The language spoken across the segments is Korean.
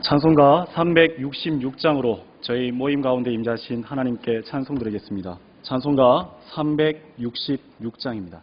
찬송가 366장으로 저희 모임 가운데 임재하신 하나님께 찬송 드리겠습니다. 찬송가 366장입니다.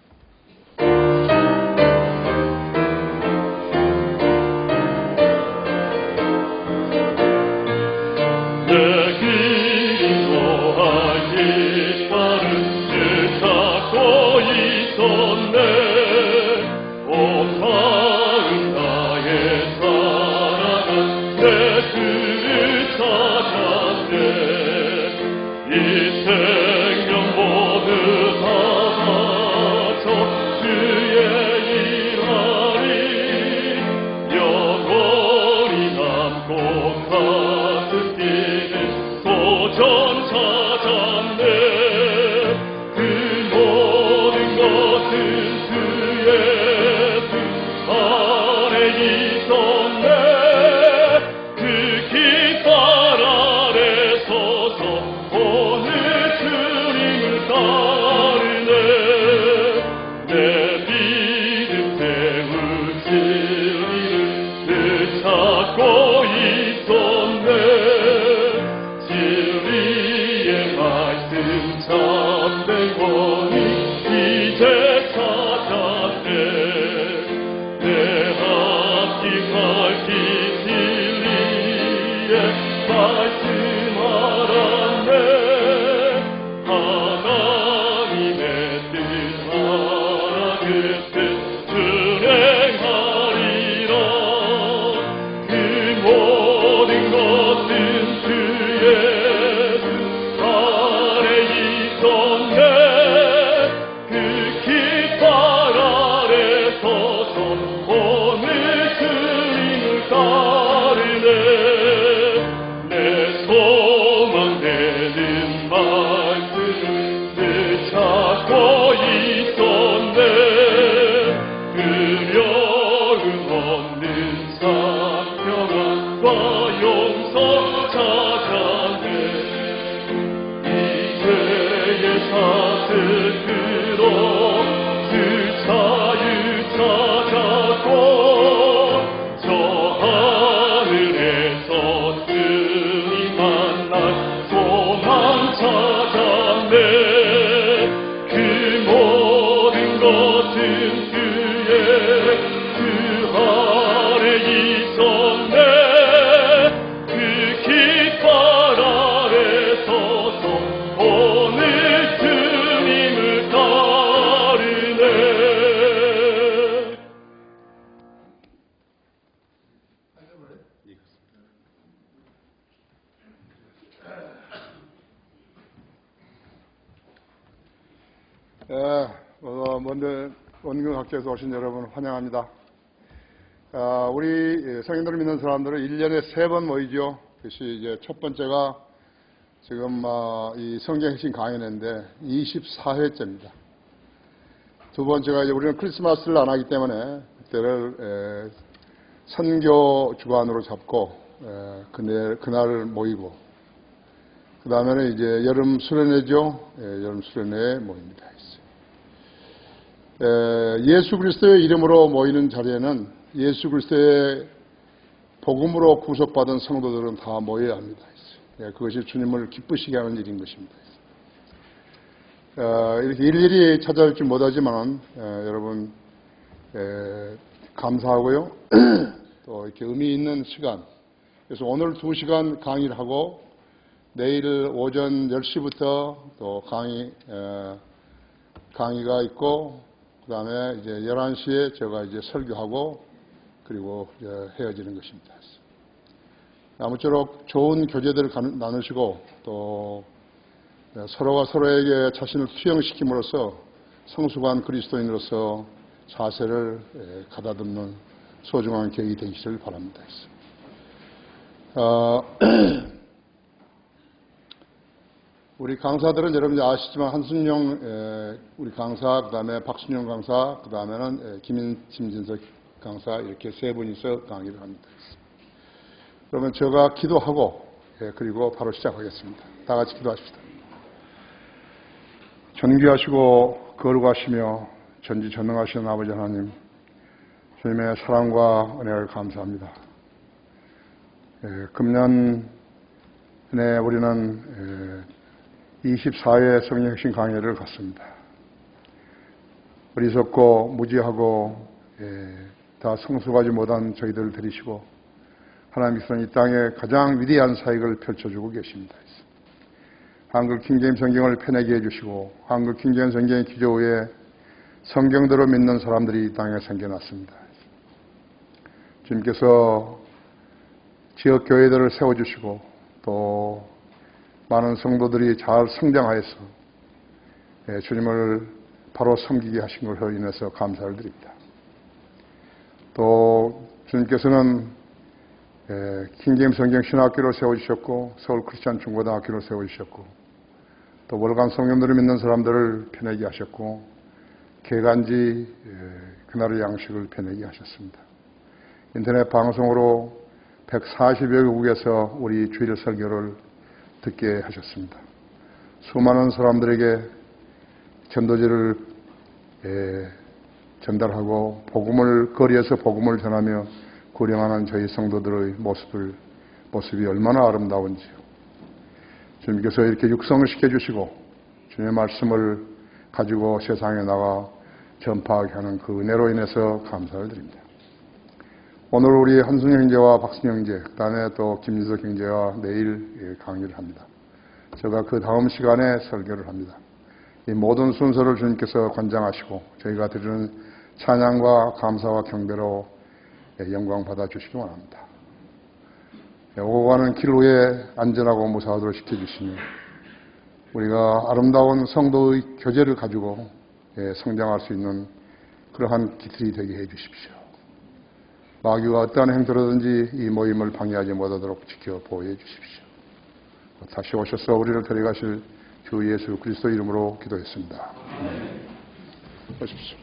먼저 원경학교에서 오신 여러분 환영합니다. 우리 성인들을 믿는 사람들은 1년에 3번 모이죠. 그것이 이제 첫 번째가 지금 이 성경 핵심 강연인데 24회째입니다. 두 번째가 이제 우리는 크리스마스를 안 하기 때문에 그때를 선교 주간으로 잡고 그날 모이고, 그 다음에는 이제 여름 수련회죠. 여름 수련회에 모입니다. 예수 그리스도의 이름으로 모이는 자리에는 예수 그리스도의 복음으로 구속받은 성도들은 다 모여야 합니다. 그것이 주님을 기쁘시게 하는 일인 것입니다. 이렇게 일일이 찾아올지 못하지만 여러분 감사하고요. 또 이렇게 의미 있는 시간, 그래서 오늘 2시간 강의를 하고 내일 오전 10시부터 또 강의가 있고, 그 다음에 이제 11시에 제가 이제 설교하고 그리고 헤어지는 것입니다. 아무쪼록 좋은 교제들을 나누시고 또 서로가 서로에게 자신을 투영시킴으로써 성숙한 그리스도인으로서 자세를 가다듬는 소중한 계획이 되시길 바랍니다. 우리 강사들은 여러분들 아시지만 한순영 우리 강사, 그 다음에 박순영 강사, 그 다음에는 김진석 강사, 이렇게 3분이서 강의를 합니다. 그러면 제가 기도하고 그리고 바로 시작하겠습니다. 다 같이 기도하십시다. 존귀하시고 거룩하시며 전지전능하신 아버지 하나님, 주님의 사랑과 은혜를 감사합니다. 금년에 우리는 24회 성령신 강해를 갔습니다. 어리석고 무지하고 다 성숙하지 못한 저희들을 들이시고 하나님께서는 이 땅에 가장 위대한 사역을 펼쳐주고 계십니다. 한글 킹제임 성경을 펴내게 해주시고 한글 킹제임 성경의 기조에 성경대로 믿는 사람들이 이 땅에 생겨났습니다. 주님께서 지역 교회들을 세워주시고 또 많은 성도들이 잘 성장하여서 주님을 바로 섬기게 하신 것으로 인해서 감사를 드립니다. 또 주님께서는 킹제임 성경 신학교를 세워주셨고 서울 크리스찬 중고등학교를 세워주셨고 또 월간 성경들을 믿는 사람들을 펴내게 하셨고 개간지 그날의 양식을 펴내게 하셨습니다. 인터넷 방송으로 140여 개국에서 우리 주일 설교를 듣게 하셨습니다. 수많은 사람들에게 전도지를 전달하고 거리에서 복음을 전하며 구령하는 저희 성도들의 모습이 얼마나 아름다운지요. 주님께서 이렇게 육성을 시켜주시고 주님의 말씀을 가지고 세상에 나가 전파하게 하는 그 은혜로 인해서 감사를 드립니다. 오늘 우리 한순영 형제와 박순영 형제, 그 다음에 또 김진석 형제와 내일 강의를 합니다. 제가 그 다음 시간에 설교를 합니다. 이 모든 순서를 주님께서 관장하시고 저희가 드리는 찬양과 감사와 경배로 영광 받아주시기 원합니다. 오고 가는 길 위에 안전하고 무사하도록 시켜주시니 우리가 아름다운 성도의 교제를 가지고 성장할 수 있는 그러한 기틀이 되게 해주십시오. 마귀가 어떠한 행태로든지 이 모임을 방해하지 못하도록 지켜 보호해 주십시오. 다시 오셔서 우리를 데려가실 주 예수 그리스도 이름으로 기도했습니다. 오십시오.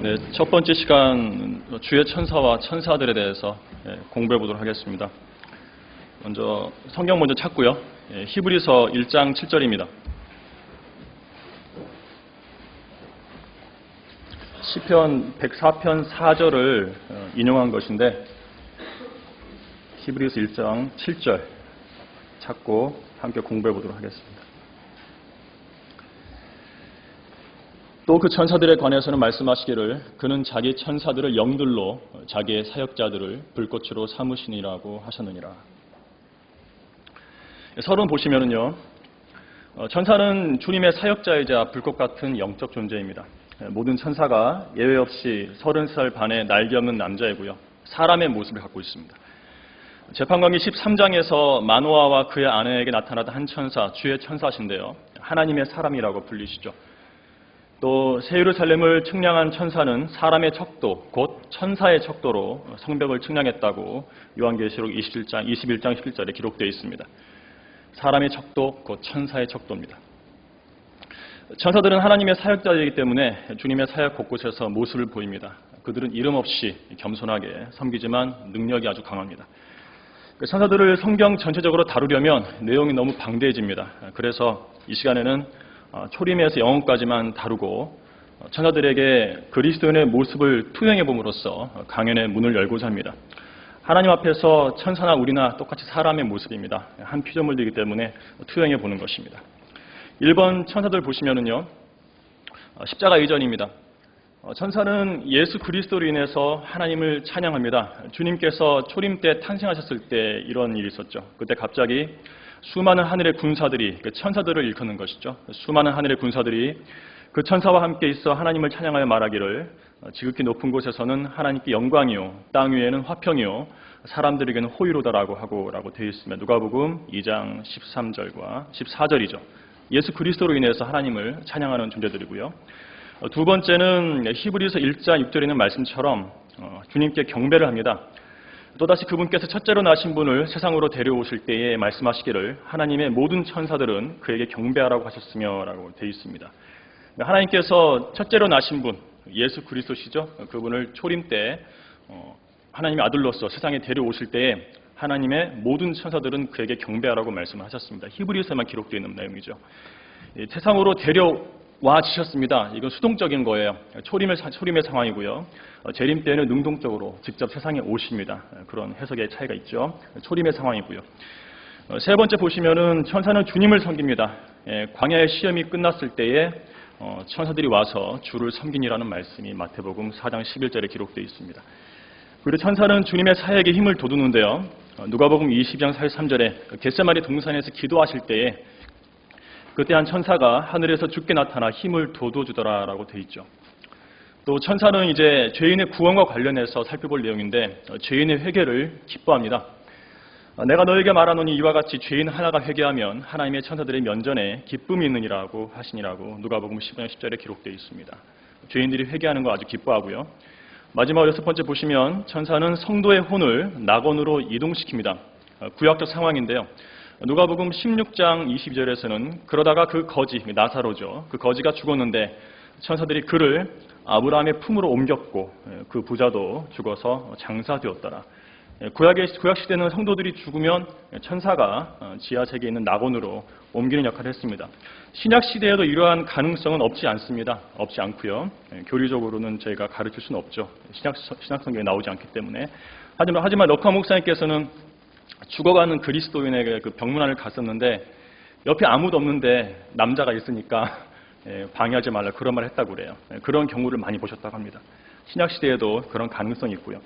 네, 첫 번째 시간 주의 천사와 천사들에 대해서 공부해 보도록 하겠습니다. 먼저 성경 먼저 찾고요. 히브리서 1장 7절입니다. 시편 104편 4절을 인용한 것인데 히브리서 1장 7절 찾고 함께 공부해 보도록 하겠습니다. 또 그 천사들에 관해서는 말씀하시기를 그는 자기 천사들을 영들로 자기의 사역자들을 불꽃으로 삼으시니라고 하셨느니라. 서론 보시면은요, 천사는 주님의 사역자이자 불꽃 같은 영적 존재입니다. 모든 천사가 예외 없이 30살 반의 날개 없는 남자이고요, 사람의 모습을 갖고 있습니다. 재판관기 13장에서 마노아와 그의 아내에게 나타나던 한 천사, 주의 천사신데요, 하나님의 사람이라고 불리시죠. 또 새예루살렘을 측량한 천사는 사람의 척도, 곧 천사의 척도로 성벽을 측량했다고 요한계시록 21장 11절에 기록되어 있습니다. 사람의 척도, 곧 천사의 척도입니다. 천사들은 하나님의 사역자이기 때문에 주님의 사역 곳곳에서 모습을 보입니다. 그들은 이름 없이 겸손하게 섬기지만 능력이 아주 강합니다. 천사들을 성경 전체적으로 다루려면 내용이 너무 방대해집니다. 그래서 이 시간에는 초림에서 영혼까지만 다루고 천사들에게 그리스도인의 모습을 투영해 봄으로써 강연의 문을 열고자 합니다. 하나님 앞에서 천사나 우리나 똑같이 사람의 모습입니다. 한 피조물이기 때문에 투영해 보는 것입니다. 1번 천사들 보시면은요, 십자가 이전입니다. 천사는 예수 그리스도로 인해서 하나님을 찬양합니다. 주님께서 초림 때 탄생하셨을 때 이런 일이 있었죠. 그때 갑자기 수많은 하늘의 군사들이 그 천사들을 일컫는 것이죠. 수많은 하늘의 군사들이 그 천사와 함께 있어 하나님을 찬양하여 말하기를 지극히 높은 곳에서는 하나님께 영광이요 땅 위에는 화평이요 사람들에게는 호의로다라고 되어 있으며 누가복음 2장 13절과 14절이죠. 예수 그리스도로 인해서 하나님을 찬양하는 존재들이고요. 두 번째는 히브리서 1장 6절에 있는 말씀처럼 주님께 경배를 합니다. 또다시 그분께서 첫째로 나신 분을 세상으로 데려오실 때에 말씀하시기를 하나님의 모든 천사들은 그에게 경배하라고 하셨으며 라고 되어 있습니다. 하나님께서 첫째로 나신 분, 예수 그리스도시죠. 그분을 초림 때 하나님의 아들로서 세상에 데려오실 때에 하나님의 모든 천사들은 그에게 경배하라고 말씀을 하셨습니다. 히브리서에만 기록되어 있는 내용이죠. 태상으로 데려와 주셨습니다. 이건 수동적인 거예요. 초림의 상황이고요. 재림 때에는 능동적으로 직접 세상에 오십니다. 그런 해석의 차이가 있죠. 초림의 상황이고요. 세 번째 보시면은 천사는 주님을 섬깁니다. 광야의 시험이 끝났을 때에 천사들이 와서 주를 섬기니라는 말씀이 마태복음 4장 11절에 기록되어 있습니다. 그리고 천사는 주님의 사역에 힘을 돋우는데요. 누가복음 20장 43절에 겟세마네 동산에서 기도하실 때에 그때 한 천사가 하늘에서 주께 나타나 힘을 돋워주더라라고 되어 있죠. 또 천사는 이제 죄인의 구원과 관련해서 살펴볼 내용인데 죄인의 회개를 기뻐합니다. 내가 너에게 말하노니 이와 같이 죄인 하나가 회개하면 하나님의 천사들의 면전에 기쁨이 있느니라고 하시니라고 누가복음 10장 10절에 기록되어 있습니다. 죄인들이 회개하는 거 아주 기뻐하고요. 마지막으로 6번째 보시면 천사는 성도의 혼을 낙원으로 이동시킵니다. 구약적 상황인데요. 누가복음 16장 22절에서는 그러다가 그 거지, 나사로죠. 그 거지가 죽었는데 천사들이 그를 아브라함의 품으로 옮겼고 그 부자도 죽어서 장사되었더라. 구약 시대는 성도들이 죽으면 천사가 지하세계에 있는 낙원으로 옮기는 역할을 했습니다. 신약 시대에도 이러한 가능성은 없지 않습니다. 없지 않고요. 교리적으로는 저희가 가르칠 수는 없죠. 신약 성경에 나오지 않기 때문에. 하지만 럭카 목사님께서는 죽어가는 그리스도인에게 그 병문안을 갔었는데 옆에 아무도 없는데 남자가 있으니까 방해하지 말라 그런 말을 했다고 그래요. 그런 경우를 많이 보셨다고 합니다. 신약 시대에도 그런 가능성이 있고요.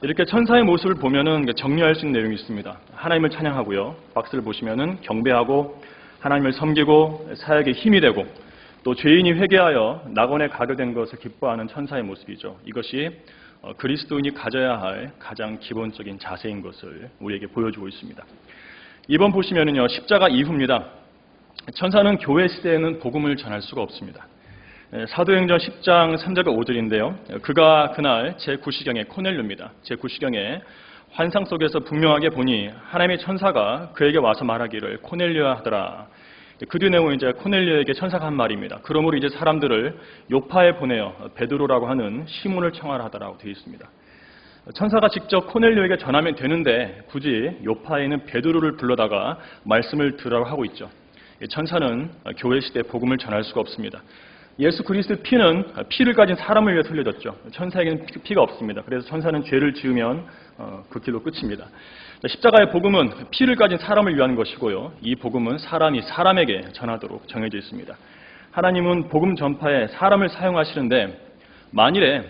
이렇게 천사의 모습을 보면은 정리할 수 있는 내용이 있습니다. 하나님을 찬양하고요. 박스를 보시면은 경배하고 하나님을 섬기고 사역에 힘이 되고 또 죄인이 회개하여 낙원에 가게 된 것을 기뻐하는 천사의 모습이죠. 이것이 그리스도인이 가져야 할 가장 기본적인 자세인 것을 우리에게 보여주고 있습니다. 이번 보시면은요, 십자가 이후입니다. 천사는 교회 시대에는 복음을 전할 수가 없습니다. 사도행전 10장 3절과 5절인데요. 그가 그날 제9시경에 코넬료입니다. 제9시경에 환상 속에서 분명하게 보니 하나님의 천사가 그에게 와서 말하기를 코넬료야 하더라. 그 뒤 내용은 이제 코넬료에게 천사가 한 말입니다. 그러므로 이제 사람들을 요파에 보내어 베드로라고 하는 시몬을 청하라 하더라고 되어 있습니다. 천사가 직접 코넬료에게 전하면 되는데 굳이 요파에 있는 베드로를 불러다가 말씀을 들으라고 하고 있죠. 천사는 교회 시대에 복음을 전할 수가 없습니다. 예수 그리스도의 피는 피를 가진 사람을 위해 흘려졌죠. 천사에게는 피가 없습니다. 그래서 천사는 죄를 지으면 그 길로 끝입니다. 십자가의 복음은 피를 가진 사람을 위한 것이고요. 이 복음은 사람이 사람에게 전하도록 정해져 있습니다. 하나님은 복음 전파에 사람을 사용하시는데 만일에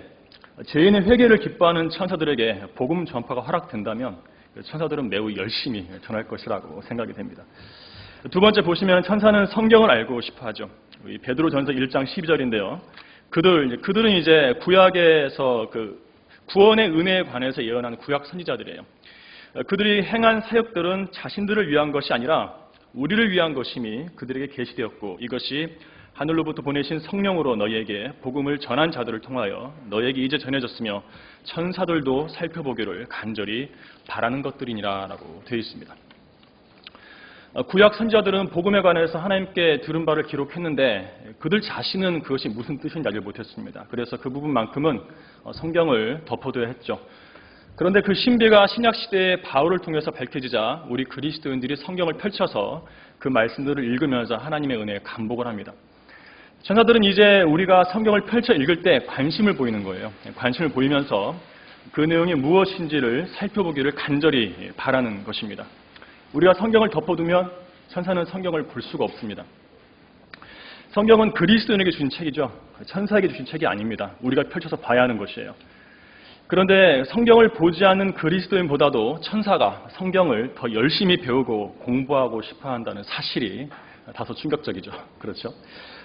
죄인의 회개를 기뻐하는 천사들에게 복음 전파가 허락된다면 천사들은 매우 열심히 전할 것이라고 생각이 됩니다. 두 번째 보시면 천사는 성경을 알고 싶어 하죠. 베드로전서 1장 12절인데요. 그들은 이제 구약에서 그 구원의 은혜에 관해서 예언하는 구약 선지자들이에요. 그들이 행한 사역들은 자신들을 위한 것이 아니라 우리를 위한 것임이 그들에게 계시되었고 이것이 하늘로부터 보내신 성령으로 너희에게 복음을 전한 자들을 통하여 너희에게 이제 전해졌으며 천사들도 살펴보기를 간절히 바라는 것들이니라라고 되어 있습니다. 구약 선지자들은 복음에 관해서 하나님께 들은 바를 기록했는데 그들 자신은 그것이 무슨 뜻인지 알지 못했습니다. 그래서 그 부분만큼은 성경을 덮어둬야 했죠. 그런데 그 신비가 신약 시대의 바울을 통해서 밝혀지자 우리 그리스도인들이 성경을 펼쳐서 그 말씀들을 읽으면서 하나님의 은혜에 감복을 합니다. 천사들은 이제 우리가 성경을 펼쳐 읽을 때 관심을 보이는 거예요. 관심을 보이면서 그 내용이 무엇인지를 살펴보기를 간절히 바라는 것입니다. 우리가 성경을 덮어두면 천사는 성경을 볼 수가 없습니다. 성경은 그리스도인에게 주신 책이죠. 천사에게 주신 책이 아닙니다. 우리가 펼쳐서 봐야 하는 것이에요. 그런데 성경을 보지 않는 그리스도인보다도 천사가 성경을 더 열심히 배우고 공부하고 싶어 한다는 사실이 다소 충격적이죠. 그렇죠?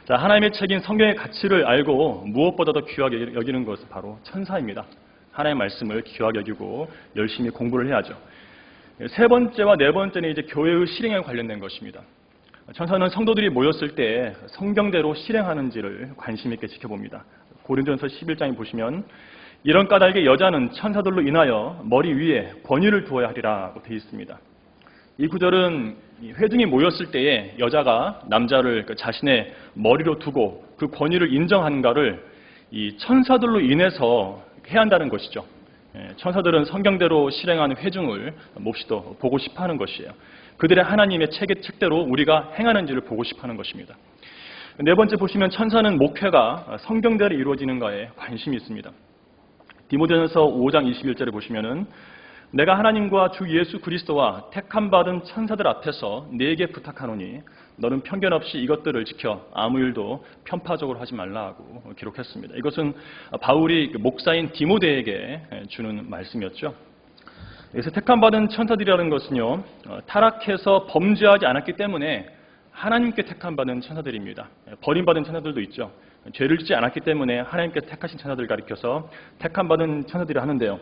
자, 하나님의 책인 성경의 가치를 알고 무엇보다도 귀하게 여기는 것은 바로 천사입니다. 하나님의 말씀을 귀하게 여기고 열심히 공부를 해야죠. 세 번째와 네 번째는 이제 교회의 실행에 관련된 것입니다. 천사는 성도들이 모였을 때 성경대로 실행하는지를 관심 있게 지켜봅니다. 고린도전서 11장에 보시면 이런 까닭에 여자는 천사들로 인하여 머리 위에 권위를 두어야 하리라고 되어 있습니다. 이 구절은 회중이 모였을 때에 여자가 남자를 자신의 머리로 두고 그 권위를 인정하는가를 이 천사들로 인해서 해야 한다는 것이죠. 천사들은 성경대로 실행하는 회중을 몹시도 보고 싶어하는 것이에요. 그들의 하나님의 책대로 우리가 행하는지를 보고 싶어하는 것입니다. 네 번째 보시면 천사는 목회가 성경대로 이루어지는가에 관심이 있습니다. 디모데전서 5장 21절에 보시면은 내가 하나님과 주 예수 그리스도와 택함 받은 천사들 앞에서 네게 부탁하노니 너는 편견 없이 이것들을 지켜 아무 일도 편파적으로 하지 말라고 기록했습니다. 이것은 바울이 목사인 디모데에게 주는 말씀이었죠. 그래서 택함 받은 천사들이라는 것은요, 타락해서 범죄하지 않았기 때문에 하나님께 택함 받은 천사들입니다. 버림받은 천사들도 있죠. 죄를 짓지 않았기 때문에 하나님께 택하신 천사들을 가리켜서 택함 받은 천사들이 하는데요.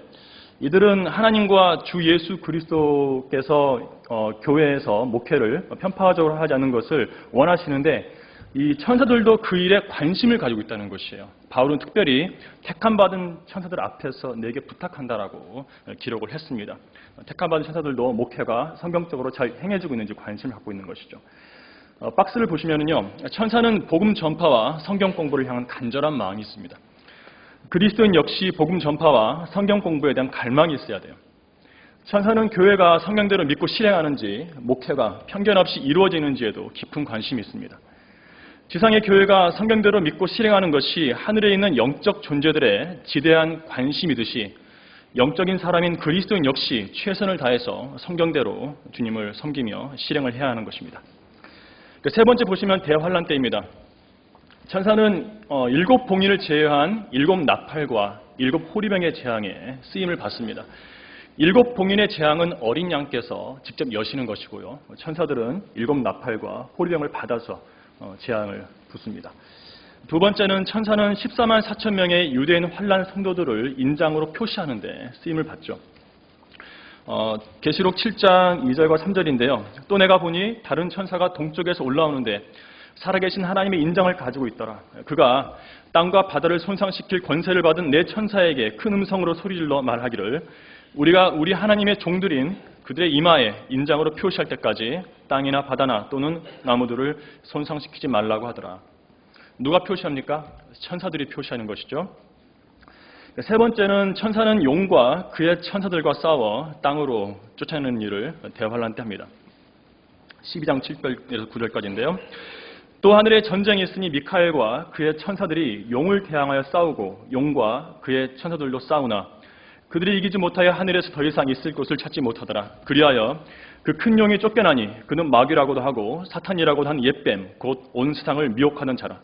이들은 하나님과 주 예수 그리스도께서 교회에서 목회를 편파적으로 하지 않는 것을 원하시는데 이 천사들도 그 일에 관심을 가지고 있다는 것이에요. 바울은 특별히 택함받은 천사들 앞에서 내게 부탁한다라고 기록을 했습니다. 택함받은 천사들도 목회가 성경적으로 잘 행해지고 있는지 관심을 갖고 있는 것이죠. 박스를 보시면은요, 천사는 복음 전파와 성경 공부를 향한 간절한 마음이 있습니다. 그리스도인 역시 복음 전파와 성경 공부에 대한 갈망이 있어야 돼요. 천사는 교회가 성경대로 믿고 실행하는지, 목회가 편견 없이 이루어지는지에도 깊은 관심이 있습니다. 지상의 교회가 성경대로 믿고 실행하는 것이 하늘에 있는 영적 존재들의 지대한 관심이듯이 영적인 사람인 그리스도인 역시 최선을 다해서 성경대로 주님을 섬기며 실행을 해야 하는 것입니다. 세 번째 보시면 대환란 때입니다. 천사는 7 봉인을 제외한 7 나팔과 7 호리병의 재앙에 쓰임을 받습니다. 7 봉인의 재앙은 어린 양께서 직접 여시는 것이고요. 천사들은 7 나팔과 호리병을 받아서 재앙을 붓습니다. 두 번째는 천사는 14만 4천 명의 유대인 환란 성도들을 인장으로 표시하는 데 쓰임을 받죠. 계시록 7장 2절과 3절인데요. 또 내가 보니 다른 천사가 동쪽에서 올라오는데 살아계신 하나님의 인장을 가지고 있더라. 그가 땅과 바다를 손상시킬 권세를 받은 내 천사에게 큰 음성으로 소리질러 말하기를 우리가 우리 하나님의 종들인 그들의 이마에 인장으로 표시할 때까지 땅이나 바다나 또는 나무들을 손상시키지 말라고 하더라. 누가 표시합니까? 천사들이 표시하는 것이죠. 세 번째는 천사는 용과 그의 천사들과 싸워 땅으로 쫓아내는 일을 대환란 때 합니다. 12장 7절에서 9절까지인데요. 또 하늘에 전쟁이 있으니 미카엘과 그의 천사들이 용을 대항하여 싸우고 용과 그의 천사들도 싸우나 그들이 이기지 못하여 하늘에서 더 이상 있을 곳을 찾지 못하더라. 그리하여 그 큰 용이 쫓겨나니 그는 마귀라고도 하고 사탄이라고도 한 옛뱀 곧 온 세상을 미혹하는 자라.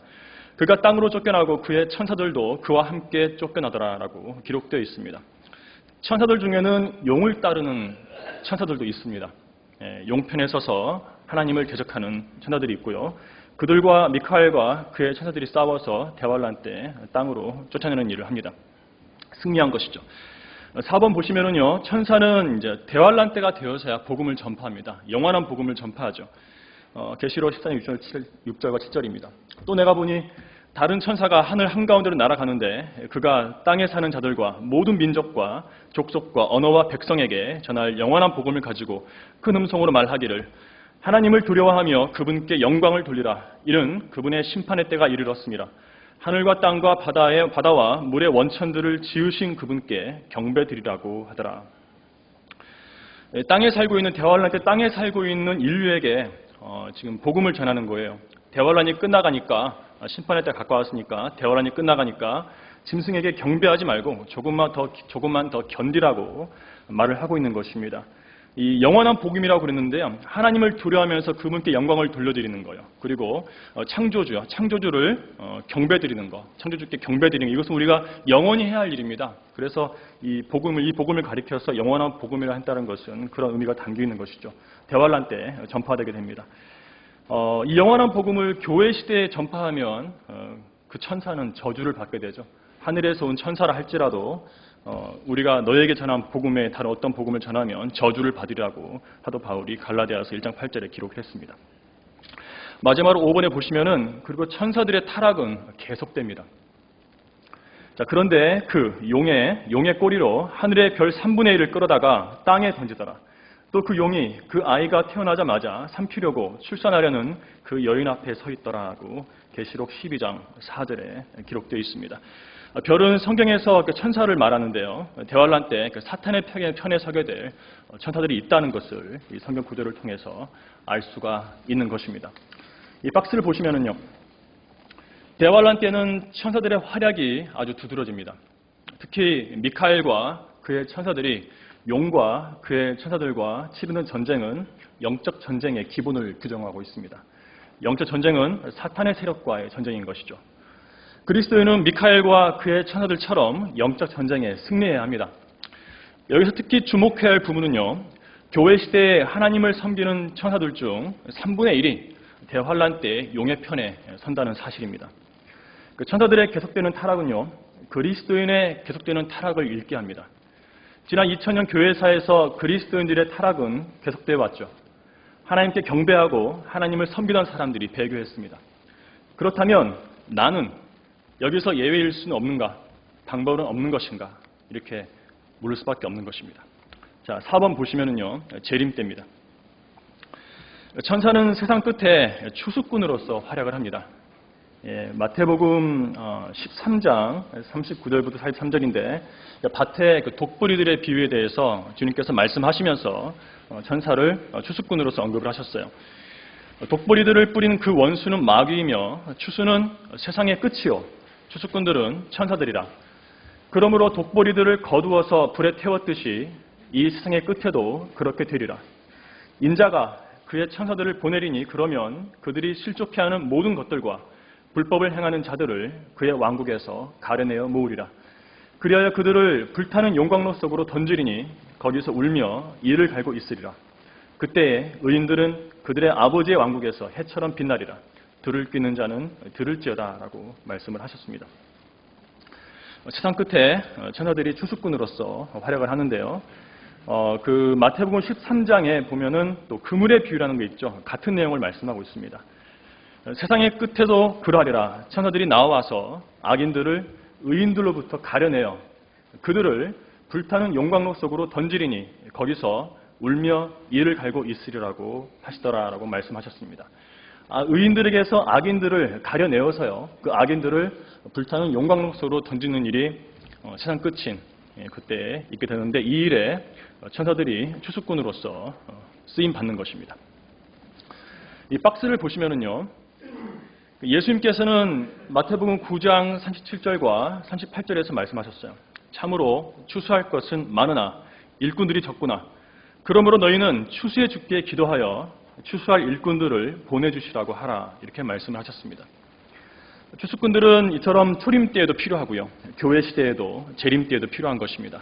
그가 땅으로 쫓겨나고 그의 천사들도 그와 함께 쫓겨나더라라고 기록되어 있습니다. 천사들 중에는 용을 따르는 천사들도 있습니다. 용편에 서서 하나님을 대적하는 천사들이 있고요. 그들과 미카엘과 그의 천사들이 싸워서 대환란 때 땅으로 쫓아내는 일을 합니다. 승리한 것이죠. 4번 보시면은요, 천사는 이제 대환란 때가 되어서야 복음을 전파합니다. 영원한 복음을 전파하죠. 계시록 14장 6절과 7절입니다. 또 내가 보니 다른 천사가 하늘 한가운데로 날아가는데 그가 땅에 사는 자들과 모든 민족과 족속과 언어와 백성에게 전할 영원한 복음을 가지고 큰 음성으로 말하기를 하나님을 두려워하며 그분께 영광을 돌리라. 이는 그분의 심판의 때가 이르렀습니다. 하늘과 땅과 바다와 물의 원천들을 지으신 그분께 경배드리라고 하더라. 땅에 살고 있는 대환란 때 땅에 살고 있는 인류에게 지금 복음을 전하는 거예요. 대환란이 끝나가니까 심판의 때 가까웠으니까 대환란이 끝나가니까 짐승에게 경배하지 말고 조금만 더 견디라고 말을 하고 있는 것입니다. 이 영원한 복음이라고 그랬는데요. 하나님을 두려워하면서 그분께 영광을 돌려드리는 거예요. 그리고 창조주를 경배드리는 거, 창조주께 경배드리는 거, 이것은 우리가 영원히 해야 할 일입니다. 그래서 이 복음을 가리켜서 영원한 복음이라 한다는 것은 그런 의미가 담겨 있는 것이죠. 대환란 때 전파되게 됩니다. 이 영원한 복음을 교회 시대에 전파하면 그 천사는 저주를 받게 되죠. 하늘에서 온 천사라 할지라도 우리가 너에게 전한 복음에 다른 어떤 복음을 전하면 저주를 받으리라고 사도 바울이 갈라디아서 1장 8절에 기록했습니다. 마지막으로 5번에 보시면은 그리고 천사들의 타락은 계속됩니다. 자, 그런데 그 용의 꼬리로 하늘의 별 3분의 1을 끌어다가 땅에 던지더라. 또 그 용이 그 아이가 태어나자마자 삼키려고 출산하려는 그 여인 앞에 서 있더라고 계시록 12장 4절에 기록되어 있습니다. 별은 성경에서 천사를 말하는데요. 대환란 때 사탄의 편에 서게 될 천사들이 있다는 것을 이 성경 구절을 통해서 알 수가 있는 것입니다. 이 박스를 보시면은요. 대환란 때는 천사들의 활약이 아주 두드러집니다. 특히 미카엘과 그의 천사들이 용과 그의 천사들과 치르는 전쟁은 영적 전쟁의 기본을 규정하고 있습니다. 영적 전쟁은 사탄의 세력과의 전쟁인 것이죠. 그리스도인은 미카엘과 그의 천사들처럼 영적 전쟁에 승리해야 합니다. 여기서 특히 주목해야 할 부분은요. 교회 시대에 하나님을 섬기는 천사들 중 3분의 1이 대환란 때 용의 편에 선다는 사실입니다. 그 천사들의 계속되는 타락은요. 그리스도인의 계속되는 타락을 읽게 합니다. 지난 2000년 교회사에서 그리스도인들의 타락은 계속되어 왔죠. 하나님께 경배하고 하나님을 섬기던 사람들이 배교했습니다. 그렇다면 나는 여기서 예외일 수는 없는가? 방법은 없는 것인가? 이렇게 물을 수밖에 없는 것입니다. 자, 4번 보시면은요. 재림 때입니다. 천사는 세상 끝에 추수꾼으로서 활약을 합니다. 마태복음 13장 39절부터 43절인데 밭의 그 독보리들의 비유에 대해서 주님께서 말씀하시면서 천사를 추수꾼으로서 언급을 하셨어요. 독보리들을 뿌리는 그 원수는 마귀이며 추수는 세상의 끝이요 추수꾼들은 천사들이라. 그러므로 독보리들을 거두어서 불에 태웠듯이 이 세상의 끝에도 그렇게 되리라. 인자가 그의 천사들을 보내리니 그러면 그들이 실족해 하는 모든 것들과 불법을 행하는 자들을 그의 왕국에서 가려내어 모으리라. 그리하여 그들을 불타는 용광로 속으로 던지리니 거기서 울며 이를 갈고 있으리라. 그때에 의인들은 그들의 아버지의 왕국에서 해처럼 빛나리라. 들을 뀌는 자는 들을지어다 라고 말씀을 하셨습니다. 세상 끝에 천사들이 추수꾼으로서 활약을 하는데요. 그 마태복음 13장에 보면은 또 그물의 비유라는 게 있죠. 같은 내용을 말씀하고 있습니다. 세상의 끝에도 그러하리라. 천사들이 나와서 악인들을 의인들로부터 가려내어 그들을 불타는 용광로 속으로 던지리니 거기서 울며 이를 갈고 있으리라고 하시더라라고 말씀하셨습니다. 의인들에게서 악인들을 가려내어서요. 그 악인들을 불타는 용광로 속으로 던지는 일이 세상 끝인 그때 있게 되는데 이 일에 천사들이 추수꾼으로서 쓰임 받는 것입니다. 이 박스를 보시면은요. 예수님께서는 마태복음 9장 37절과 38절에서 말씀하셨어요. 참으로 추수할 것은 많으나 일꾼들이 적구나. 그러므로 너희는 추수의 주께 기도하여 추수할 일꾼들을 보내주시라고 하라. 이렇게 말씀을 하셨습니다. 추수꾼들은 이처럼 초림 때에도 필요하고요. 교회 시대에도 재림 때에도 필요한 것입니다.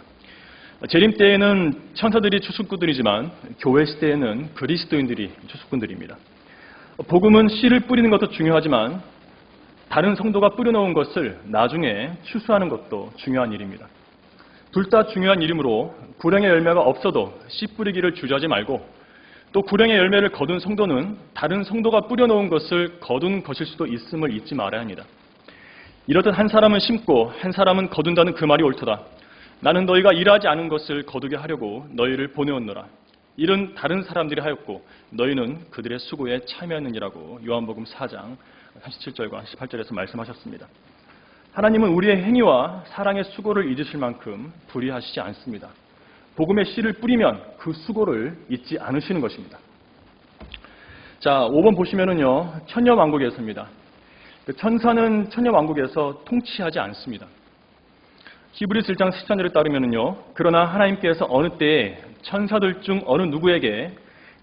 재림 때에는 천사들이 추수꾼들이지만 교회 시대에는 그리스도인들이 추수꾼들입니다. 복음은 씨를 뿌리는 것도 중요하지만 다른 성도가 뿌려놓은 것을 나중에 추수하는 것도 중요한 일입니다. 둘 다 중요한 일이므로 구령의 열매가 없어도 씨 뿌리기를 주저하지 말고 또 구령의 열매를 거둔 성도는 다른 성도가 뿌려놓은 것을 거둔 것일 수도 있음을 잊지 말아야 합니다. 이렇듯 한 사람은 심고 한 사람은 거둔다는 그 말이 옳도다. 나는 너희가 일하지 않은 것을 거두게 하려고 너희를 보내었노라. 일은 다른 사람들이 하였고 너희는 그들의 수고에 참여하느니라고 요한복음 4장 37절과 18절에서 말씀하셨습니다. 하나님은 우리의 행위와 사랑의 수고를 잊으실 만큼 불의하시지 않습니다. 복음의 씨를 뿌리면 그 수고를 잊지 않으시는 것입니다. 자, 5번 보시면은요. 천녀왕국에서입니다. 천사는 천녀왕국에서 통치하지 않습니다. 히브리서 1장 13절에 따르면은요. 그러나 하나님께서 어느 때에 천사들 중 어느 누구에게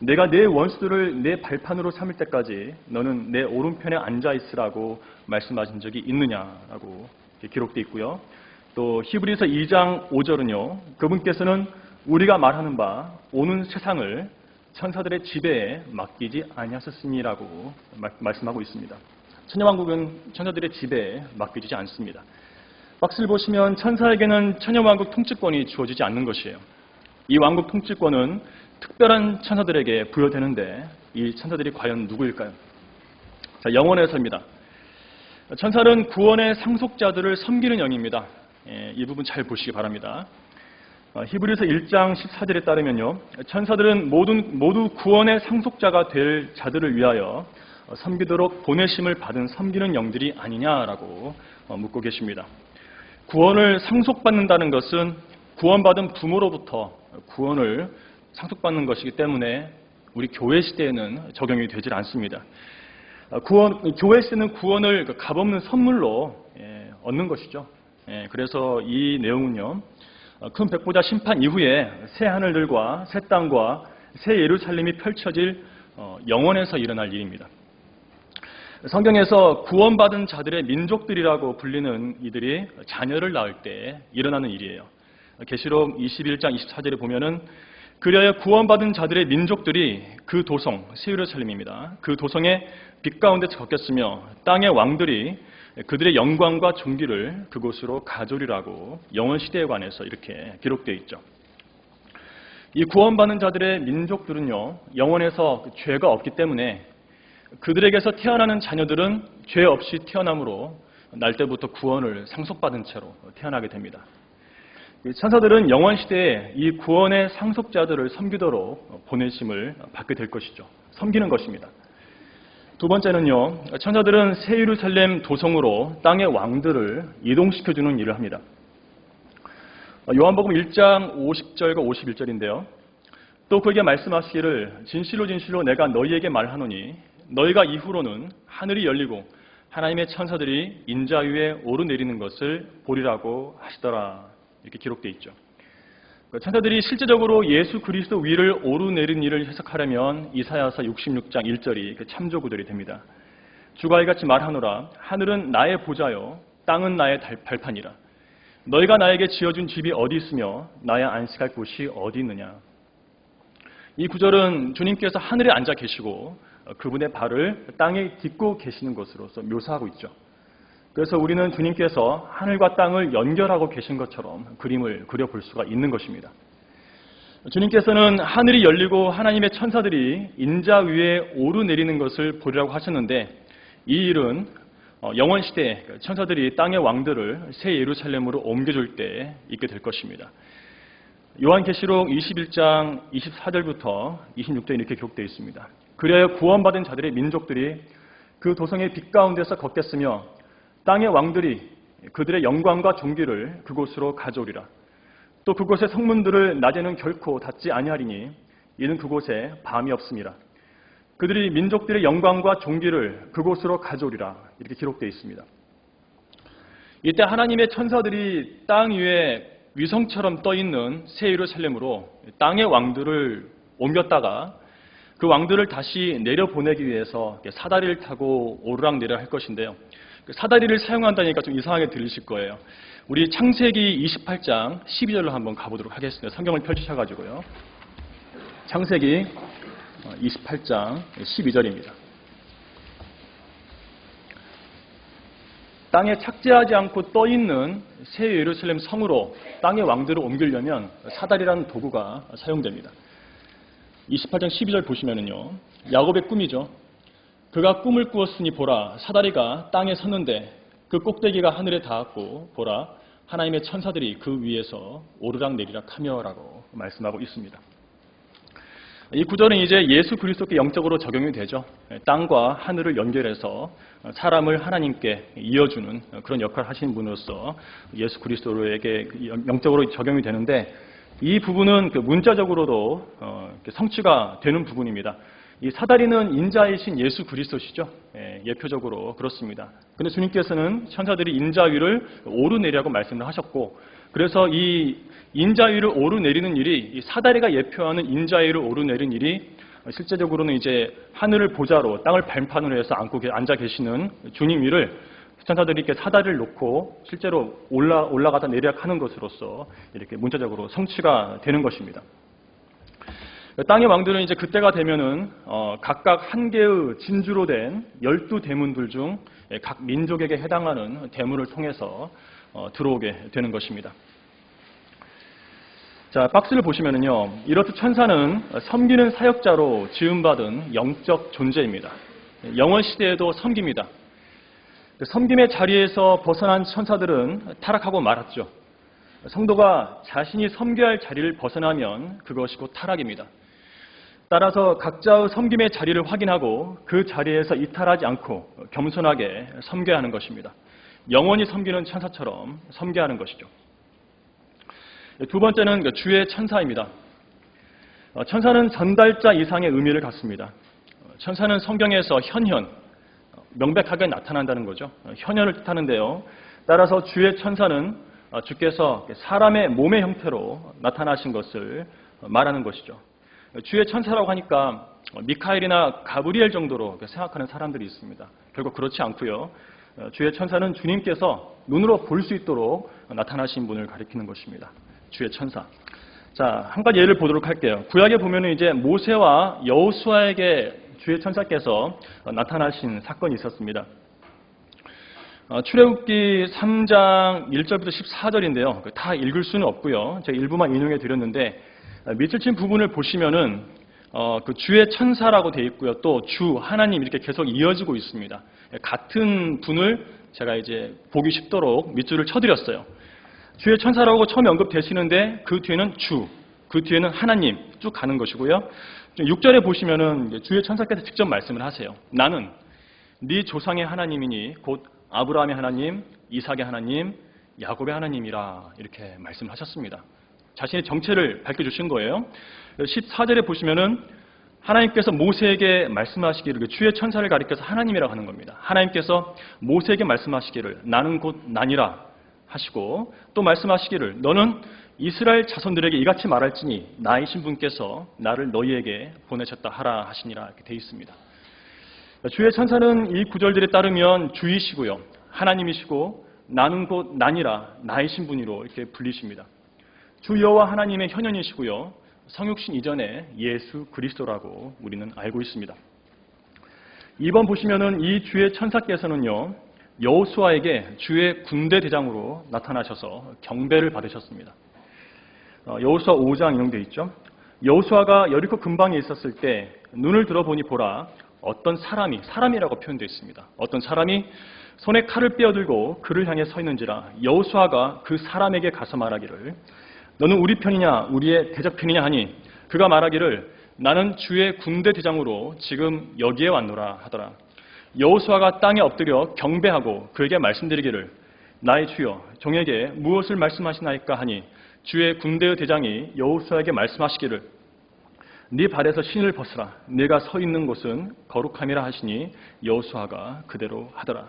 내가 내 원수들을 내 발판으로 삼을 때까지 너는 내 오른편에 앉아 있으라고 말씀하신 적이 있느냐라고 기록되어 있고요. 또 히브리서 2장 5절은요. 그분께서는 우리가 말하는 바 오는 세상을 천사들의 지배에 맡기지 아니하셨으니라고 말씀하고 있습니다. 천녀왕국은 천사들의 지배에 맡기지 않습니다. 박스를 보시면 천사에게는 천녀왕국 통치권이 주어지지 않는 것이에요. 이 왕국 통치권은 특별한 천사들에게 부여되는데 이 천사들이 과연 누구일까요? 자, 영원에서입니다. 천사는 구원의 상속자들을 섬기는 영입니다. 이 부분 잘 보시기 바랍니다. 히브리서 1장 14절에 따르면요. 천사들은 모두 구원의 상속자가 될 자들을 위하여 섬기도록 보내심을 받은 섬기는 영들이 아니냐라고 묻고 계십니다. 구원을 상속받는다는 것은 구원받은 부모로부터 구원을 상속받는 것이기 때문에 우리 교회 시대에는 적용이 되질 않습니다. 교회 시대는 구원을 값없는 선물로 얻는 것이죠. 그래서 이 내용은요, 큰 백보자 심판 이후에 새 하늘들과 새 땅과 새 예루살렘이 펼쳐질 영원에서 일어날 일입니다. 성경에서 구원받은 자들의 민족들이라고 불리는 이들이 자녀를 낳을 때 일어나는 일이에요. 계시록 21장 24절에 보면은 그리하여 구원받은 자들의 민족들이 그 도성 새 예루살렘입니다. 그 도성에 빛 가운데 걷겠으며 땅의 왕들이 그들의 영광과 존귀를 그곳으로 가져오리라고 영원 시대에 관해서 이렇게 기록되어 있죠. 이 구원받는 자들의 민족들은요, 영원에서 죄가 없기 때문에 그들에게서 태어나는 자녀들은 죄 없이 태어남으로 날 때부터 구원을 상속받은 채로 태어나게 됩니다. 천사들은 영원 시대에 이 구원의 상속자들을 섬기도록 보내심을 받게 될 것이죠. 섬기는 것입니다. 두 번째는요, 천사들은 새 예루살렘 도성으로 땅의 왕들을 이동시켜주는 일을 합니다. 요한복음 1장 50절과 51절인데요. 또 그에게 말씀하시기를 진실로 진실로 내가 너희에게 말하노니 너희가 이후로는 하늘이 열리고 하나님의 천사들이 인자 위에 오르내리는 것을 보리라고 하시더라. 이렇게 기록되어 있죠. 천사들이 실제적으로 예수 그리스도 위를 오르내린 일을 해석하려면 이사야서 66장 1절이 참조 구절이 됩니다. 주가 이같이 말하노라 하늘은 나의 보좌요 땅은 나의 발판이라. 너희가 나에게 지어준 집이 어디 있으며 나의 안식할 곳이 어디 있느냐. 이 구절은 주님께서 하늘에 앉아 계시고 그분의 발을 땅에 딛고 계시는 것으로서 묘사하고 있죠. 그래서 우리는 주님께서 하늘과 땅을 연결하고 계신 것처럼 그림을 그려볼 수가 있는 것입니다. 주님께서는 하늘이 열리고 하나님의 천사들이 인자 위에 오르내리는 것을 보리라고 하셨는데 이 일은 영원 시대에 천사들이 땅의 왕들을 새 예루살렘으로 옮겨줄 때 있게 될 것입니다. 요한계시록 21장 24절부터 26절에 이렇게 기록되어 있습니다. 그래야 구원받은 자들의 민족들이 그 도성의 빛 가운데서 걷겠으며 땅의 왕들이 그들의 영광과 존귀를 그곳으로 가져오리라. 또 그곳의 성문들을 낮에는 결코 닫지 아니하리니 이는 그곳에 밤이 없음이라. 그들이 민족들의 영광과 존귀를 그곳으로 가져오리라. 이렇게 기록되어 있습니다. 이때 하나님의 천사들이 땅 위에 위성처럼 떠있는 새 예루살렘으로 땅의 왕들을 옮겼다가 그 왕들을 다시 내려보내기 위해서 사다리를 타고 오르락내리락 할 것인데요. 사다리를 사용한다니까 좀 이상하게 들리실 거예요. 우리 창세기 28장 12절로 한번 가보도록 하겠습니다. 성경을 펼치셔가지고요. 창세기 28장 12절입니다. 땅에 착지하지 않고 떠있는 새 예루살렘 성으로 땅의 왕들을 옮기려면 사다리라는 도구가 사용됩니다. 28장 12절 보시면은요, 야곱의 꿈이죠. 그가 꿈을 꾸었으니 보라, 사다리가 땅에 섰는데 그 꼭대기가 하늘에 닿았고 보라, 하나님의 천사들이 그 위에서 오르락내리락 하며라고 말씀하고 있습니다. 이 구절은 이제 예수 그리스도께 영적으로 적용이 되죠. 땅과 하늘을 연결해서 사람을 하나님께 이어주는 그런 역할을 하시는 분으로서 예수 그리스도에게 영적으로 적용이 되는데 이 부분은 문자적으로도 성취가 되는 부분입니다. 이 사다리는 인자이신 예수 그리스도시죠. 예표적으로 그렇습니다. 그런데 주님께서는 천사들이 인자 위를 오르내리라고 말씀을 하셨고, 그래서 이 인자 위를 오르내리는 일이, 이 사다리가 예표하는 인자 위를 오르내리는 일이 실제적으로는 이제 하늘을 보좌로 땅을 발판으로 해서 앉아 계시는 주님 위를 천사들이 이렇게 사다리를 놓고 실제로 올라가다 내리락하는 것으로서 이렇게 문자적으로 성취가 되는 것입니다. 땅의 왕들은 이제 그때가 되면은 각각 한 개의 진주로 된 12대문들 중 각 민족에게 해당하는 대문을 통해서 들어오게 되는 것입니다. 자, 박스를 보시면은요, 이렇듯 천사는 섬기는 사역자로 지음받은 영적 존재입니다. 영원 시대에도 섬깁니다. 섬김의 자리에서 벗어난 천사들은 타락하고 말았죠. 성도가 자신이 섬겨야 할 자리를 벗어나면 그것이 곧 타락입니다. 따라서 각자의 섬김의 자리를 확인하고 그 자리에서 이탈하지 않고 겸손하게 섬겨야 하는 것입니다. 영원히 섬기는 천사처럼 섬겨하는 것이죠. 두 번째는 주의 천사입니다. 천사는 전달자 이상의 의미를 갖습니다. 천사는 성경에서 현현, 명백하게 나타난다는 거죠. 현현을 뜻하는데요. 따라서 주의 천사는 주께서 사람의 몸의 형태로 나타나신 것을 말하는 것이죠. 주의 천사라고 하니까 미카엘이나 가브리엘 정도로 생각하는 사람들이 있습니다. 결국 그렇지 않고요. 주의 천사는 주님께서 눈으로 볼 수 있도록 나타나신 분을 가리키는 것입니다. 주의 천사. 자, 한 가지 예를 보도록 할게요. 구약에 보면은 이제 모세와 여호수아에게 주의 천사께서 나타나신 사건이 있었습니다. 출애굽기 3장 1절부터 14절인데요. 다 읽을 수는 없고요. 제가 일부만 인용해 드렸는데 밑줄 친 부분을 보시면은 그 주의 천사라고 되어 있고요. 또 주 하나님 이렇게 계속 이어지고 있습니다. 같은 분을 제가 이제 보기 쉽도록 밑줄을 쳐드렸어요. 주의 천사라고 처음에 언급되시는데 그 뒤에는 주, 그 뒤에는 하나님 쭉 가는 것이고요. 6절에 보시면은 주의 천사께서 직접 말씀을 하세요. 나는 네 조상의 하나님이니 곧 아브라함의 하나님, 이삭의 하나님, 야곱의 하나님이라 이렇게 말씀하셨습니다. 자신의 정체를 밝혀주신 거예요. 14절에 보시면은 하나님께서 모세에게 말씀하시기를 주의 천사를 가리켜서 하나님이라고 하는 겁니다. 하나님께서 모세에게 말씀하시기를 나는 곧 나니라 하시고 또 말씀하시기를 너는 이스라엘 자손들에게 이같이 말할지니 나이신 분께서 나를 너희에게 보내셨다 하라 하시니라 이렇게 되어 있습니다. 주의 천사는 이 구절들에 따르면 주이시고요. 하나님이시고 나는 곧 나니라 나이신 분으로 이렇게 불리십니다. 주 여호와 하나님의 현현이시고요. 성육신 이전에 예수 그리스도라고 우리는 알고 있습니다. 2번 보시면은 이 주의 천사께서는요. 여호수아에게 주의 군대 대장으로 나타나셔서 경배를 받으셨습니다. 여호수아 5장 인용되어 있죠. 여호수아가 여리코 근방에 있었을 때 눈을 들어보니 보라 어떤 사람이라고 표현되어 있습니다. 어떤 사람이 손에 칼을 빼어들고 그를 향해 서 있는지라 여호수아가 그 사람에게 가서 말하기를 너는 우리 편이냐 우리의 대적편이냐 하니 그가 말하기를 나는 주의 군대 대장으로 지금 여기에 왔노라 하더라. 여호수아가 땅에 엎드려 경배하고 그에게 말씀드리기를 나의 주여 종에게 무엇을 말씀하시나이까 하니 주의 군대의 대장이 여호수아에게 말씀하시기를 네 발에서 신을 벗으라 네가 서 있는 곳은 거룩함이라 하시니 여호수아가 그대로 하더라.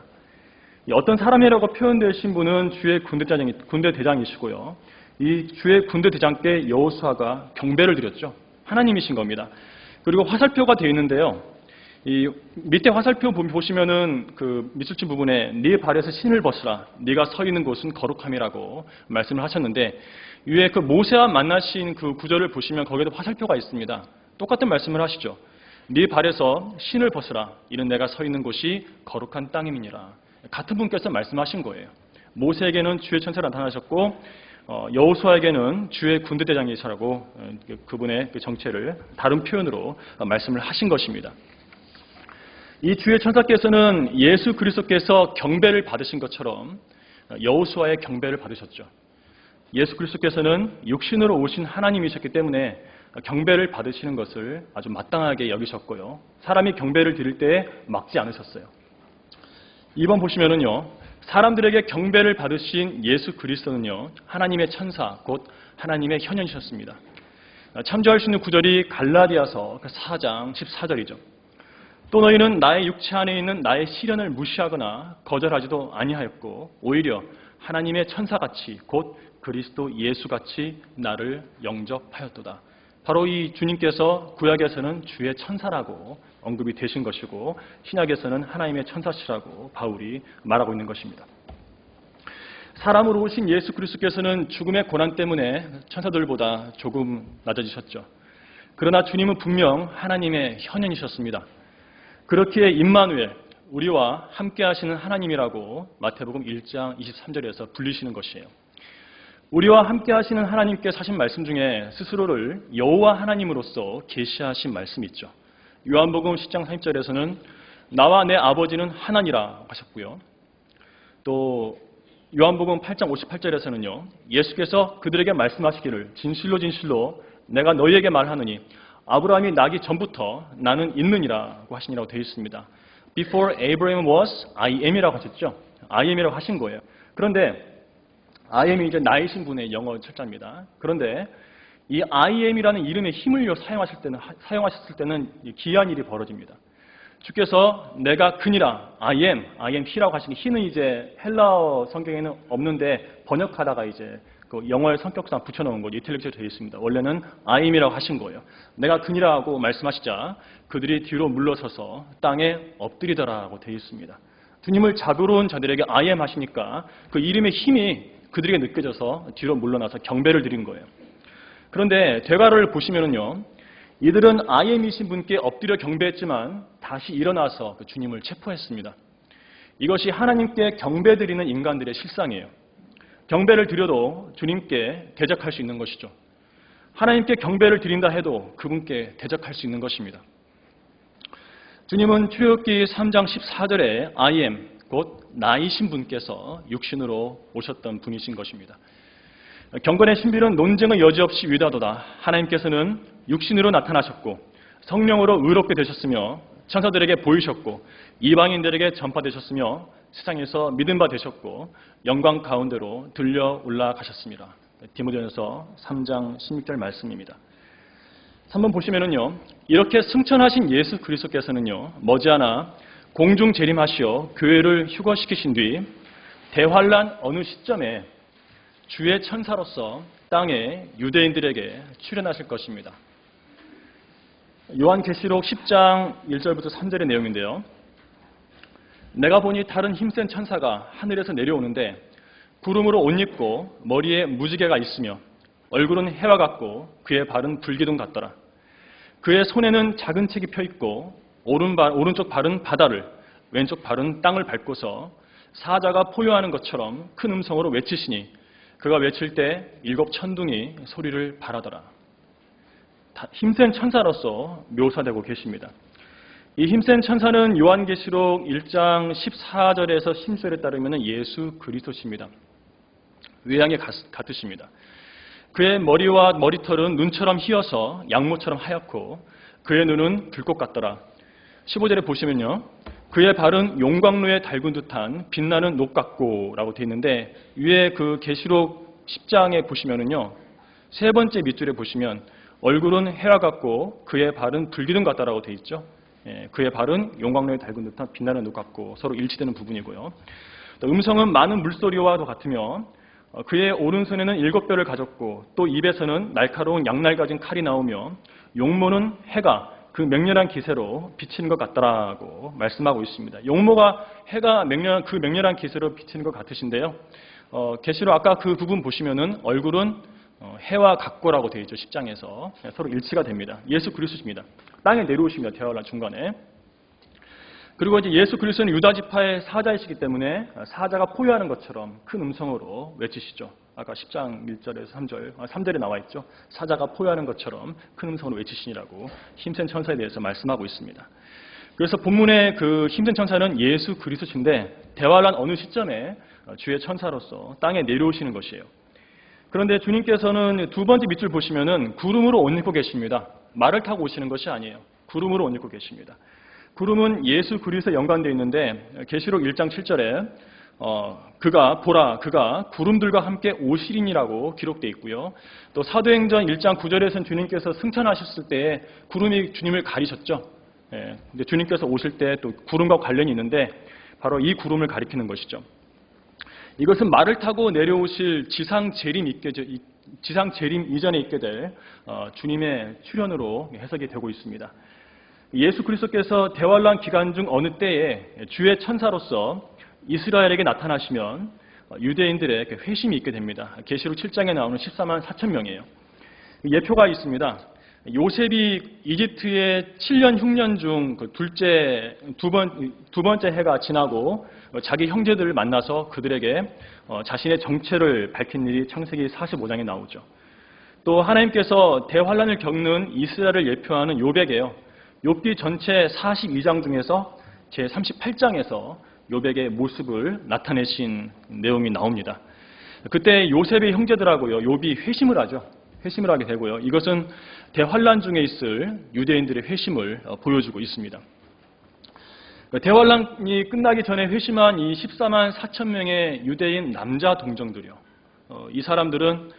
어떤 사람이라고 표현되신 분은 주의 군대 대장이시고요. 이 주의 군대 대장께 여호수아가 경배를 드렸죠. 하나님이신 겁니다. 그리고 화살표가 되어 있는데요. 이 밑에 화살표 보시면은 그 밑줄 친 부분에 네 발에서 신을 벗으라 네가 서 있는 곳은 거룩함이라고 말씀을 하셨는데 위에 그 모세와 만나신 그 구절을 보시면 거기에도 화살표가 있습니다. 똑같은 말씀을 하시죠. 네 발에서 신을 벗으라 이는 내가 서 있는 곳이 거룩한 땅임이니라. 같은 분께서 말씀하신 거예요. 모세에게는 주의 천사가 나타나셨고 여호수아에게는 주의 군대 대장이시라고 그분의 그 정체를 다른 표현으로 말씀을 하신 것입니다. 이 주의 천사께서는 예수 그리스도께서 경배를 받으신 것처럼 여호수아의 경배를 받으셨죠. 예수 그리스도께서는 육신으로 오신 하나님이셨기 때문에 경배를 받으시는 것을 아주 마땅하게 여기셨고요. 사람이 경배를 드릴 때에 막지 않으셨어요. 2번 보시면은요. 사람들에게 경배를 받으신 예수 그리스도는요. 하나님의 천사, 곧 하나님의 현현이셨습니다. 참조할 수 있는 구절이 갈라디아서 4장 14절이죠. 또 너희는 나의 육체 안에 있는 나의 시련을 무시하거나 거절하지도 아니하였고 오히려 하나님의 천사같이 곧 그리스도 예수같이 나를 영접하였도다. 바로 이 주님께서 구약에서는 주의 천사라고 언급이 되신 것이고 신약에서는 하나님의 천사시라고 바울이 말하고 있는 것입니다. 사람으로 오신 예수 그리스도께서는 죽음의 고난 때문에 천사들보다 조금 낮아지셨죠. 그러나 주님은 분명 하나님의 현현이셨습니다. 그렇기에 임마누엘, 우리와 함께 하시는 하나님이라고 마태복음 1장 23절에서 불리시는 것이에요. 우리와 함께 하시는 하나님께서 하신 말씀 중에 스스로를 여호와 하나님으로서 계시하신 말씀이 있죠. 요한복음 10장 30절에서는 나와 내 아버지는 하나니라 하셨고요. 또 요한복음 8장 58절에서는요. 예수께서 그들에게 말씀하시기를 진실로 진실로 내가 너희에게 말하느니 아브라함이 나기 전부터 나는 있느니라고 하시니라고 되어 있습니다. Before Abraham was, I am이라고 하셨죠. IM이라고 하신 거예요. 그런데 IM이 이제 나이신 분의 영어 철자입니다. 그런데 이 IM이라는 이름의 힘을 사용하셨을 때는 기이한 일이 벌어집니다. 주께서 내가 그니라, I am he라고 하시니 he는 이제 헬라어 성경에는 없는데 번역하다가 이제 그 영어의 성격상 붙여놓은 거죠. 이탈리아로 되어 있습니다. 원래는 I am이라고 하신 거예요. 내가 그니라고 말씀하시자 그들이 뒤로 물러서서 땅에 엎드리더라고 되어 있습니다. 주님을 잡으러 온 자들에게 I am 하시니까 그 이름의 힘이 그들에게 느껴져서 뒤로 물러나서 경배를 드린 거예요. 그런데 대가를 보시면은요, 이들은 I am이신 분께 엎드려 경배했지만 다시 일어나서 그 주님을 체포했습니다. 이것이 하나님께 경배드리는 인간들의 실상이에요. 경배를 드려도 주님께 대적할 수 있는 것이죠. 하나님께 경배를 드린다 해도 그분께 대적할 수 있는 것입니다. 주님은 출애굽기 3장 14절에 I am, 곧 나이신 분께서 육신으로 오셨던 분이신 것입니다. 경건의 신비는 논쟁의 여지 없이 위대하도다. 하나님께서는 육신으로 나타나셨고 성령으로 의롭게 되셨으며 천사들에게 보이셨고 이방인들에게 전파되셨으며 세상에서 믿음 바 되셨고 영광 가운데로 들려 올라가셨습니다. 디모데전서 3장 16절 말씀입니다. 3번 보시면은요, 이렇게 승천하신 예수 그리스도께서는요, 머지않아 공중 재림하시어 교회를 휴거시키신 뒤 대환란 어느 시점에 주의 천사로서 땅에 유대인들에게 출현하실 것입니다. 요한계시록 10장 1절부터 3절의 내용인데요. 내가 보니 다른 힘센 천사가 하늘에서 내려오는데 구름으로 옷 입고 머리에 무지개가 있으며 얼굴은 해와 같고 그의 발은 불기둥 같더라. 그의 손에는 작은 책이 펴 있고 오른쪽 발은 바다를 왼쪽 발은 땅을 밟고서 사자가 포효하는 것처럼 큰 음성으로 외치시니 그가 외칠 때 7 천둥이 소리를 발하더라. 힘센 천사로서 묘사되고 계십니다. 이 힘센 천사는 요한계시록 1장 14절에서 16절에 따르면 예수 그리스도십니다. 외양이 같으십니다. 그의 머리와 머리털은 눈처럼 희어서 양모처럼 하얗고 그의 눈은 들꽃 같더라. 15절에 보시면요, 그의 발은 용광로에 달군 듯한 빛나는 녹 같고 라고 되어 있는데 위에 그 계시록 10장에 보시면은요, 세 번째 밑줄에 보시면 얼굴은 해와 같고 그의 발은 불기둥 같다라고 되어 있죠. 그의 발은 용광로에 달군 듯한 빛나는 녹 같고 서로 일치되는 부분이고요. 또 음성은 많은 물소리와도 같으며 그의 오른손에는 7뼈를 가졌고 또 입에서는 날카로운 양날 가진 칼이 나오며 용모는 해가 그 맹렬한 기세로 비치는 것 같다라고 말씀하고 있습니다. 용모가 해가 그 맹렬한 기세로 비치는 것 같으신데요. 계시록 아까 그 부분 보시면은 얼굴은 해와 같고라고 되어 있죠. 10장에서 서로 일치가 됩니다. 예수 그리스도십니다. 땅에 내려오십니다. 대환란 중간에. 그리고 이제 예수 그리스도는 유다 지파의 사자이시기 때문에 사자가 포효하는 것처럼 큰 음성으로 외치시죠. 아까 10장 1절에서 3절에 나와 있죠. 사자가 포효하는 것처럼 큰 음성으로 외치시니라고 힘센 천사에 대해서 말씀하고 있습니다. 그래서 본문의 그 힘센 천사는 예수 그리스도신데 대환란 어느 시점에 주의 천사로서 땅에 내려오시는 것이에요. 그런데 주님께서는 두 번째 밑줄 보시면은 구름으로 옷 입고 계십니다. 말을 타고 오시는 것이 아니에요. 구름으로 옷 입고 계십니다. 구름은 예수 그리스도에 연관되어 있는데 계시록 1장 7절에 그가 구름들과 함께 오시리니라고 기록되어 있고요. 또 사도행전 1장 9절에서는 주님께서 승천하셨을 때 구름이 주님을 가리셨죠. 근데 주님께서 오실 때 또 구름과 관련이 있는데 바로 이 구름을 가리키는 것이죠. 이것은 말을 타고 내려오실 지상 재림 이전에 있게 될 주님의 출현으로 해석이 되고 있습니다. 예수 그리스도께서 대환란 기간 중 어느 때에 주의 천사로서 이스라엘에게 나타나시면 유대인들의 회심이 있게 됩니다. 계시록 7장에 나오는 14만 4천 명이에요. 예표가 있습니다. 요셉이 이집트의 7년 흉년 중 두 번째 해가 지나고 자기 형제들을 만나서 그들에게 자신의 정체를 밝힌 일이 창세기 45장에 나오죠. 또 하나님께서 대환란을 겪는 이스라엘을 예표하는 욥에게요. 욥기 전체 42장 중에서 제 38장에서 욥에게 모습을 나타내신 내용이 나옵니다. 그때 요셉의 형제들하고요, 욥이 회심을 하죠. 회심을 하게 되고요. 이것은 대환란 중에 있을 유대인들의 회심을 보여주고 있습니다. 대환란이 끝나기 전에 회심한 이 14만 4천 명의 유대인 남자 동정들이요. 이 사람들은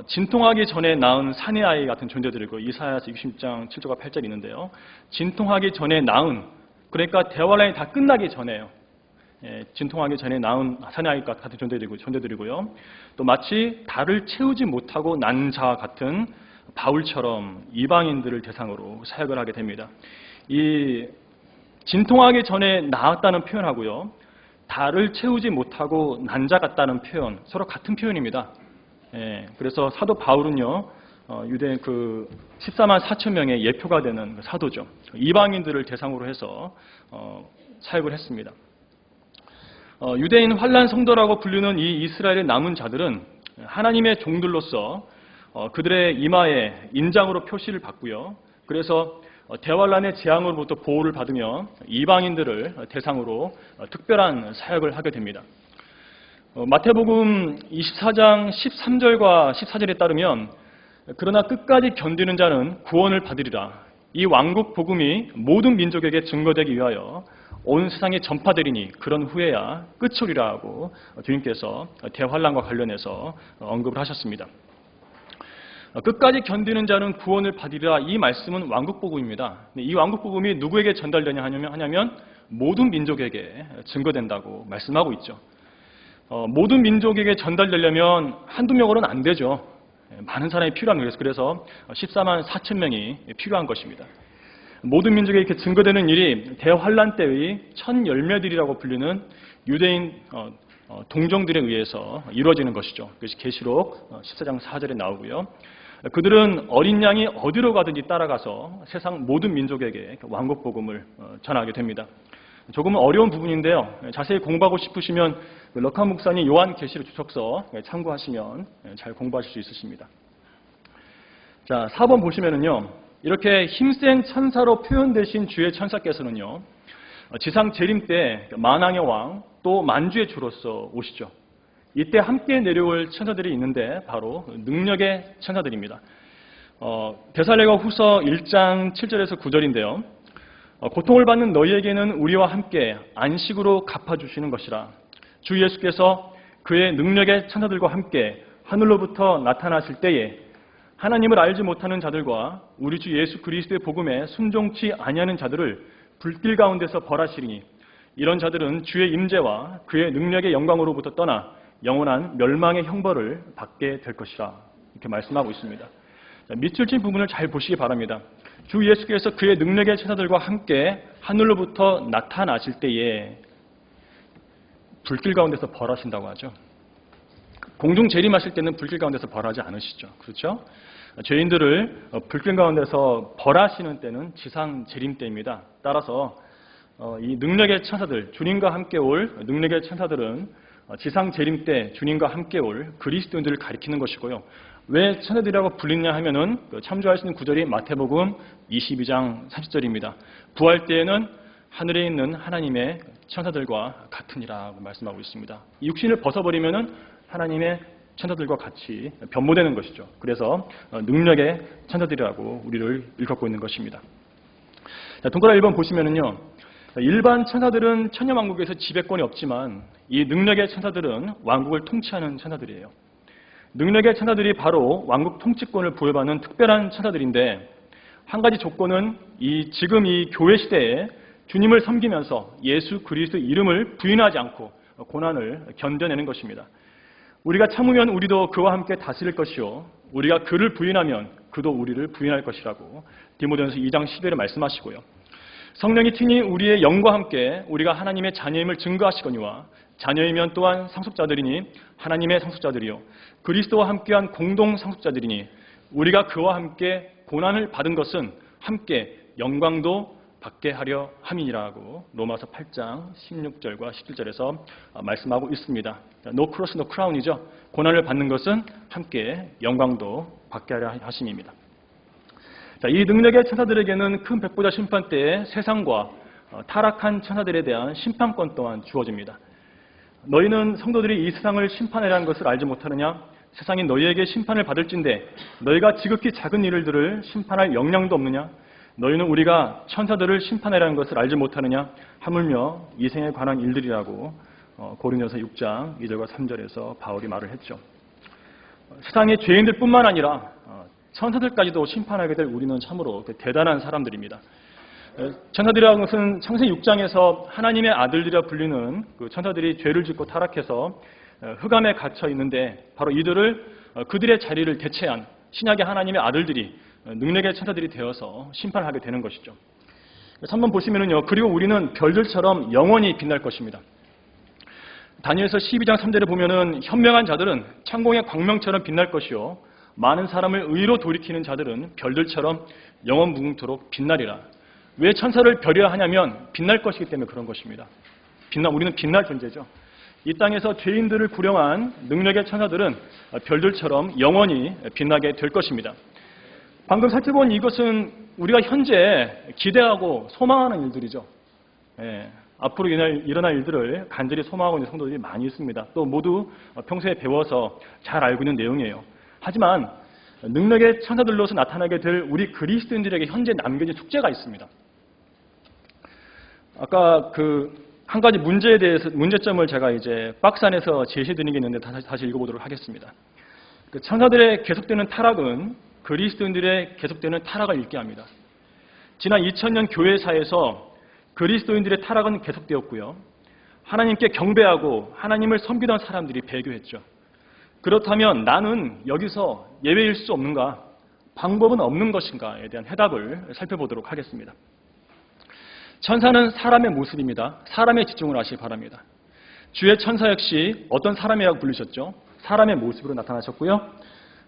진통하기 전에 낳은 사내 아이 같은 존재들이고, 이사야서 60장 7절과 8절이 있는데요. 진통하기 전에 낳은, 그러니까 대환란이 다 끝나기 전에요. 진통하기 전에 낳은 사내 아이 같은 존재들이고요. 또 마치 달을 채우지 못하고 난 자 같은 바울처럼 이방인들을 대상으로 사역을 하게 됩니다. 이 진통하기 전에 낳았다는 표현하고요, 달을 채우지 못하고 난 자 같다는 표현, 서로 같은 표현입니다. 그래서 사도 바울은요, 유대 14만 4천 명의 예표가 되는 사도죠. 이방인들을 대상으로 해서 사역을 했습니다. 유대인 환란 성도라고 불리는 이 이스라엘의 남은 자들은 하나님의 종들로서 그들의 이마에 인장으로 표시를 받고요. 그래서 대환란의 재앙으로부터 보호를 받으며 이방인들을 대상으로 특별한 사역을 하게 됩니다. 마태복음 24장 13절과 14절에 따르면 그러나 끝까지 견디는 자는 구원을 받으리라. 이 왕국 복음이 모든 민족에게 증거되기 위하여 온 세상에 전파되리니 그런 후에야 끝이리라 하고 주님께서 대환란과 관련해서 언급을 하셨습니다. 끝까지 견디는 자는 구원을 받으리라. 이 말씀은 왕국복음입니다. 이 왕국복음이 누구에게 전달되냐 하냐면 모든 민족에게 증거된다고 말씀하고 있죠. 모든 민족에게 전달되려면 한두 명으로는 안 되죠. 많은 사람이 필요한 거예요. 그래서 14만 4천 명이 필요한 것입니다. 모든 민족에게 이렇게 증거되는 일이 대환란 때의 첫 열매들이라고 불리는 유대인 동정들에 의해서 이루어지는 것이죠. 그것이 계시록 14장 4절에 나오고요. 그들은 어린 양이 어디로 가든지 따라가서 세상 모든 민족에게 왕국 복음을 전하게 됩니다. 조금은 어려운 부분인데요. 자세히 공부하고 싶으시면 럭한 목사님 요한계시록 주석서 참고하시면 잘 공부하실 수 있으십니다. 자, 4번 보시면은요. 이렇게 힘센 천사로 표현되신 주의 천사께서는요. 지상 재림 때 만왕의 왕 또 만주의 주로서 오시죠. 이때 함께 내려올 천사들이 있는데 바로 능력의 천사들입니다. 데살로니가 후서 1장 7절에서 9절인데요. 고통을 받는 너희에게는 우리와 함께 안식으로 갚아주시는 것이라. 주 예수께서 그의 능력의 천사들과 함께 하늘로부터 나타나실 때에 하나님을 알지 못하는 자들과 우리 주 예수 그리스도의 복음에 순종치 아니하는 자들을 불길 가운데서 벌하시리니 이런 자들은 주의 임재와 그의 능력의 영광으로부터 떠나 영원한 멸망의 형벌을 받게 될 것이라. 이렇게 말씀하고 있습니다. 밑줄 부분을 잘 보시기 바랍니다. 주 예수께서 그의 능력의 천사들과 함께 하늘로부터 나타나실 때에 불길 가운데서 벌하신다고 하죠. 공중 재림하실 때는 불길 가운데서 벌하지 않으시죠. 그렇죠? 죄인들을 불길 가운데서 벌하시는 때는 지상 재림 때입니다. 따라서 이 능력의 천사들, 주님과 함께 올 능력의 천사들은 지상 재림 때 주님과 함께 올 그리스도인들을 가리키는 것이고요. 왜 천사들이라고 불리냐 하면은 참조할 수 있는 구절이 마태복음 22장 30절입니다. 부활 때에는 하늘에 있는 하나님의 천사들과 같으니라고 말씀하고 있습니다. 이 육신을 벗어버리면은 하나님의 천사들과 같이 변모되는 것이죠. 그래서 능력의 천사들이라고 우리를 일컫고 있는 것입니다. 자, 동그라미 1번 보시면은요. 일반 천사들은 천녀왕국에서 지배권이 없지만 이 능력의 천사들은 왕국을 통치하는 천사들이에요. 능력의 천사들이 바로 왕국 통치권을 부여받는 특별한 천사들인데 한 가지 조건은 지금 이 교회 시대에 주님을 섬기면서 예수 그리스도 이름을 부인하지 않고 고난을 견뎌내는 것입니다. 우리가 참으면 우리도 그와 함께 다스릴 것이요 우리가 그를 부인하면 그도 우리를 부인할 것이라고 디모데전서 2장 10절에 말씀하시고요. 성령이 친히 우리의 영과 함께 우리가 하나님의 자녀임을 증거하시거니와 자녀이면 또한 상속자들이니 하나님의 상속자들이요 그리스도와 함께한 공동 상속자들이니 우리가 그와 함께 고난을 받은 것은 함께 영광도 받게 하려 함이니라고 로마서 8장 16절과 17절에서 말씀하고 있습니다. No cross, no crown이죠. 고난을 받는 것은 함께 영광도 받게 하려 하심입니다. 자, 이 능력의 천사들에게는 큰 백보자 심판 때에 세상과 타락한 천사들에 대한 심판권 또한 주어집니다. 너희는 성도들이 이 세상을 심판하라는 것을 알지 못하느냐? 세상이 너희에게 심판을 받을진데 너희가 지극히 작은 일들을 심판할 역량도 없느냐? 너희는 우리가 천사들을 심판하라는 것을 알지 못하느냐? 하물며 이생에 관한 일들이라고 고린도서 6장 2절과 3절에서 바울이 말을 했죠. 세상의 죄인들뿐만 아니라 천사들까지도 심판하게 될 우리는 참으로 대단한 사람들입니다. 천사들이라는 것은 창세기 6장에서 하나님의 아들들이라 불리는 그 천사들이 죄를 짓고 타락해서 흑암에 갇혀 있는데 바로 이들을 그들의 자리를 대체한 신약의 하나님의 아들들이 능력의 천사들이 되어서 심판을 하게 되는 것이죠. 그래서 한번 보시면은요. 그리고 우리는 별들처럼 영원히 빛날 것입니다. 다니엘서 12장 3절에 보면은 현명한 자들은 창공의 광명처럼 빛날 것이요 많은 사람을 의로 돌이키는 자들은 별들처럼 영원 무궁토록 빛나리라. 왜 천사를 별이라 하냐면 빛날 것이기 때문에 그런 것입니다. 우리는 빛날 존재죠. 이 땅에서 죄인들을 구령한 능력의 천사들은 별들처럼 영원히 빛나게 될 것입니다. 방금 살펴본 이것은 우리가 현재 기대하고 소망하는 일들이죠. 앞으로 일어날 일들을 간절히 소망하고 있는 성도들이 많이 있습니다. 또 모두 평소에 배워서 잘 알고 있는 내용이에요. 하지만 능력의 천사들로서 나타나게 될 우리 그리스도인들에게 현재 남겨진 숙제가 있습니다. 아까 한 가지 문제에 대해서 문제점을 제가 이제 박스 안에서 제시해드리는 게 있는데 다시 읽어보도록 하겠습니다. 천사들의 계속되는 타락은 그리스도인들의 계속되는 타락을 읽게 합니다. 지난 2000년 교회사에서 그리스도인들의 타락은 계속되었고요. 하나님께 경배하고 하나님을 섬기던 사람들이 배교했죠. 그렇다면 나는 여기서 예외일 수 없는가? 방법은 없는 것인가에 대한 해답을 살펴보도록 하겠습니다. 천사는 사람의 모습입니다. 사람에 집중을 하시기 바랍니다. 주의 천사 역시 어떤 사람이라고 부르셨죠? 사람의 모습으로 나타나셨고요.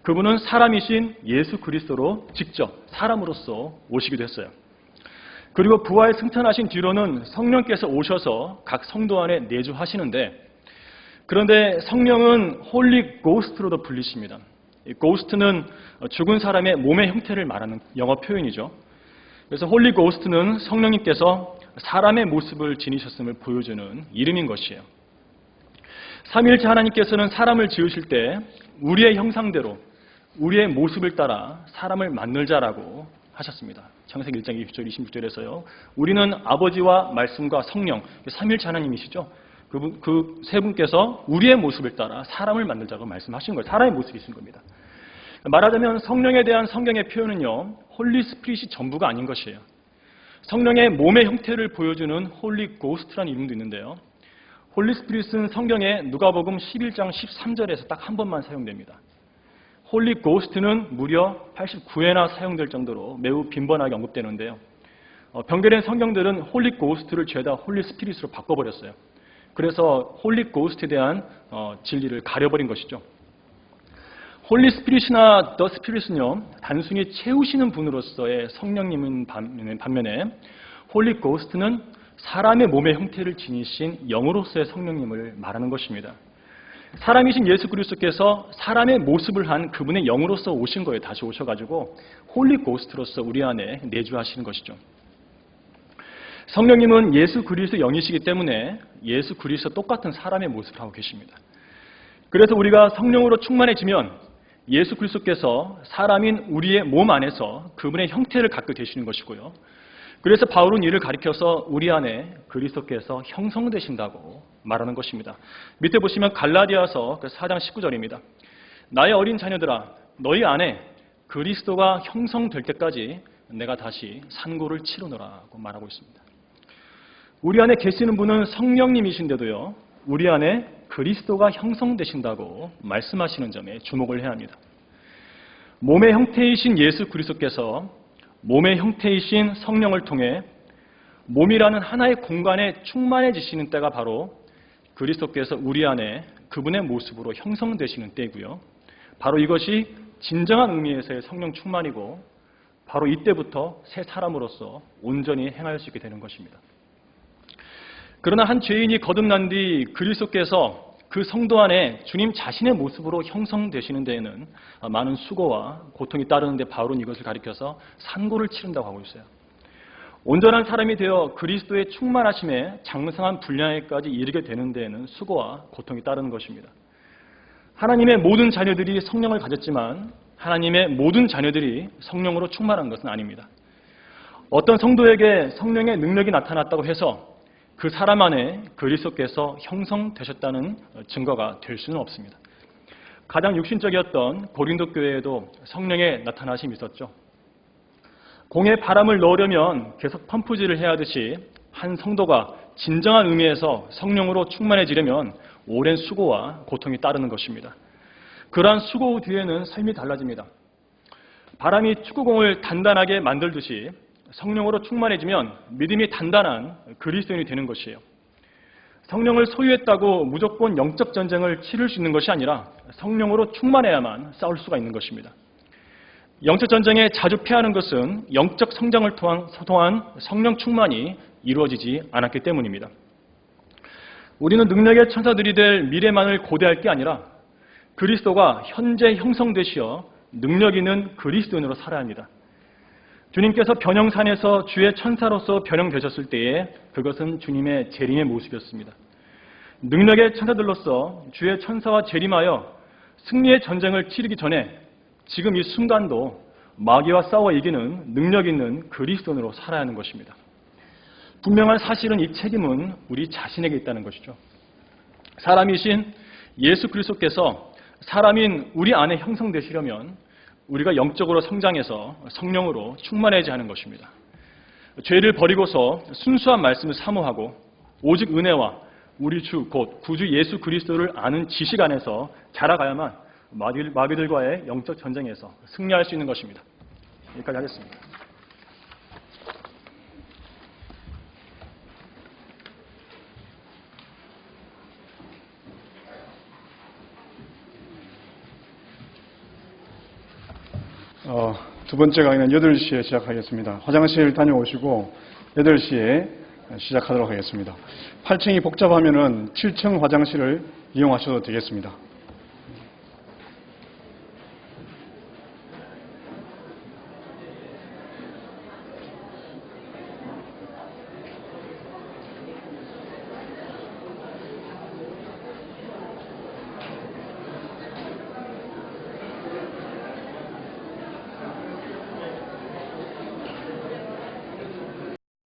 그분은 사람이신 예수 그리스도로 직접 사람으로서 오시기도 했어요. 그리고 부활 승천하신 뒤로는 성령께서 오셔서 각 성도 안에 내주하시는데 그런데 성령은 홀리 고스트로도 불리십니다. 이 고스트는 죽은 사람의 몸의 형태를 말하는 영어 표현이죠. 그래서 홀리 고스트는 성령님께서 사람의 모습을 지니셨음을 보여주는 이름인 것이에요. 삼위일체 하나님께서는 사람을 지으실 때 우리의 형상대로 우리의 모습을 따라 사람을 만들자라고 하셨습니다. 창세기 1장 20절 26절에서요. 우리는 아버지와 말씀과 성령, 삼위일체 하나님이시죠. 그 세 분께서 우리의 모습을 따라 사람을 만들자고 말씀하신 거예요. 사람의 모습이신 겁니다. 말하자면 성령에 대한 성경의 표현은요. 홀리 스피릿이 전부가 아닌 것이에요. 성령의 몸의 형태를 보여주는 홀리 고스트라는 이름도 있는데요. 홀리 스피릿은 성경에 누가복음 11장 13절에서 딱 한 번만 사용됩니다. 홀리 고스트는 무려 89회나 사용될 정도로 매우 빈번하게 언급되는데요. 변경된 성경들은 홀리 고스트를 죄다 홀리 스피릿으로 바꿔버렸어요. 그래서 홀리 고스트에 대한 진리를 가려버린 것이죠. 홀리 스피릿이나 더 스피릿은요, 단순히 채우시는 분으로서의 성령님인 반면에 홀리 고스트는 사람의 몸의 형태를 지니신 영으로서의 성령님을 말하는 것입니다. 사람이신 예수 그리스도께서 사람의 모습을 한 그분의 영으로서 오신 거예요. 다시 오셔가지고 홀리 고스트로서 우리 안에 내주하시는 것이죠. 성령님은 예수 그리스도 영이시기 때문에 예수 그리스도 똑같은 사람의 모습을 하고 계십니다. 그래서 우리가 성령으로 충만해지면 예수 그리스도께서 사람인 우리의 몸 안에서 그분의 형태를 갖게 되시는 것이고요. 그래서 바울은 이를 가리켜서 우리 안에 그리스도께서 형성되신다고 말하는 것입니다. 밑에 보시면 갈라디아서 4장 19절입니다. 나의 어린 자녀들아 너희 안에 그리스도가 형성될 때까지 내가 다시 산고를 치르노라고 말하고 있습니다. 우리 안에 계시는 분은 성령님이신데도요. 우리 안에 그리스도가 형성되신다고 말씀하시는 점에 주목을 해야 합니다. 몸의 형태이신 예수 그리스도께서 몸의 형태이신 성령을 통해 몸이라는 하나의 공간에 충만해지시는 때가 바로 그리스도께서 우리 안에 그분의 모습으로 형성되시는 때이고요. 바로 이것이 진정한 의미에서의 성령 충만이고 바로 이때부터 새 사람으로서 온전히 행할 수 있게 되는 것입니다. 그러나 한 죄인이 거듭난 뒤 그리스도께서 그 성도 안에 주님 자신의 모습으로 형성되시는 데에는 많은 수고와 고통이 따르는데 바울은 이것을 가리켜서 산고를 치른다고 하고 있어요. 온전한 사람이 되어 그리스도의 충만하심에 장성한 분량에까지 이르게 되는 데에는 수고와 고통이 따르는 것입니다. 하나님의 모든 자녀들이 성령을 가졌지만 하나님의 모든 자녀들이 성령으로 충만한 것은 아닙니다. 어떤 성도에게 성령의 능력이 나타났다고 해서 그 사람 안에 그리스도께서 형성되셨다는 증거가 될 수는 없습니다. 가장 육신적이었던 고린도 교회에도 성령의 나타나심이 있었죠. 공에 바람을 넣으려면 계속 펌프질을 해야 하듯이 한 성도가 진정한 의미에서 성령으로 충만해지려면 오랜 수고와 고통이 따르는 것입니다. 그러한 수고 뒤에는 삶이 달라집니다. 바람이 축구공을 단단하게 만들듯이 성령으로 충만해지면 믿음이 단단한 그리스도인이 되는 것이에요. 성령을 소유했다고 무조건 영적 전쟁을 치를 수 있는 것이 아니라 성령으로 충만해야만 싸울 수가 있는 것입니다. 영적 전쟁에 자주 패하는 것은 영적 성장을 통한 성령 충만이 이루어지지 않았기 때문입니다. 우리는 능력의 천사들이 될 미래만을 고대할 게 아니라 그리스도가 현재 형성되시어 능력 있는 그리스도인으로 살아야 합니다. 주님께서 변형산에서 주의 천사로서 변형되셨을 때에 그것은 주님의 재림의 모습이었습니다. 능력의 천사들로서 주의 천사와 재림하여 승리의 전쟁을 치르기 전에 지금 이 순간도 마귀와 싸워 이기는 능력 있는 그리스도인으로 살아야 하는 것입니다. 분명한 사실은 이 책임은 우리 자신에게 있다는 것이죠. 사람이신 예수 그리스도께서 사람인 우리 안에 형성되시려면 우리가 영적으로 성장해서 성령으로 충만해져야 하는 것입니다. 죄를 버리고서 순수한 말씀을 사모하고 오직 은혜와 우리 주 곧 구주 예수 그리스도를 아는 지식 안에서 자라가야만 마귀들과의 영적 전쟁에서 승리할 수 있는 것입니다. 여기까지 하겠습니다. 두 번째 강의는 8시에 시작하겠습니다. 화장실 다녀오시고 8시에 시작하도록 하겠습니다. 8층이 복잡하면은 7층 화장실을 이용하셔도 되겠습니다.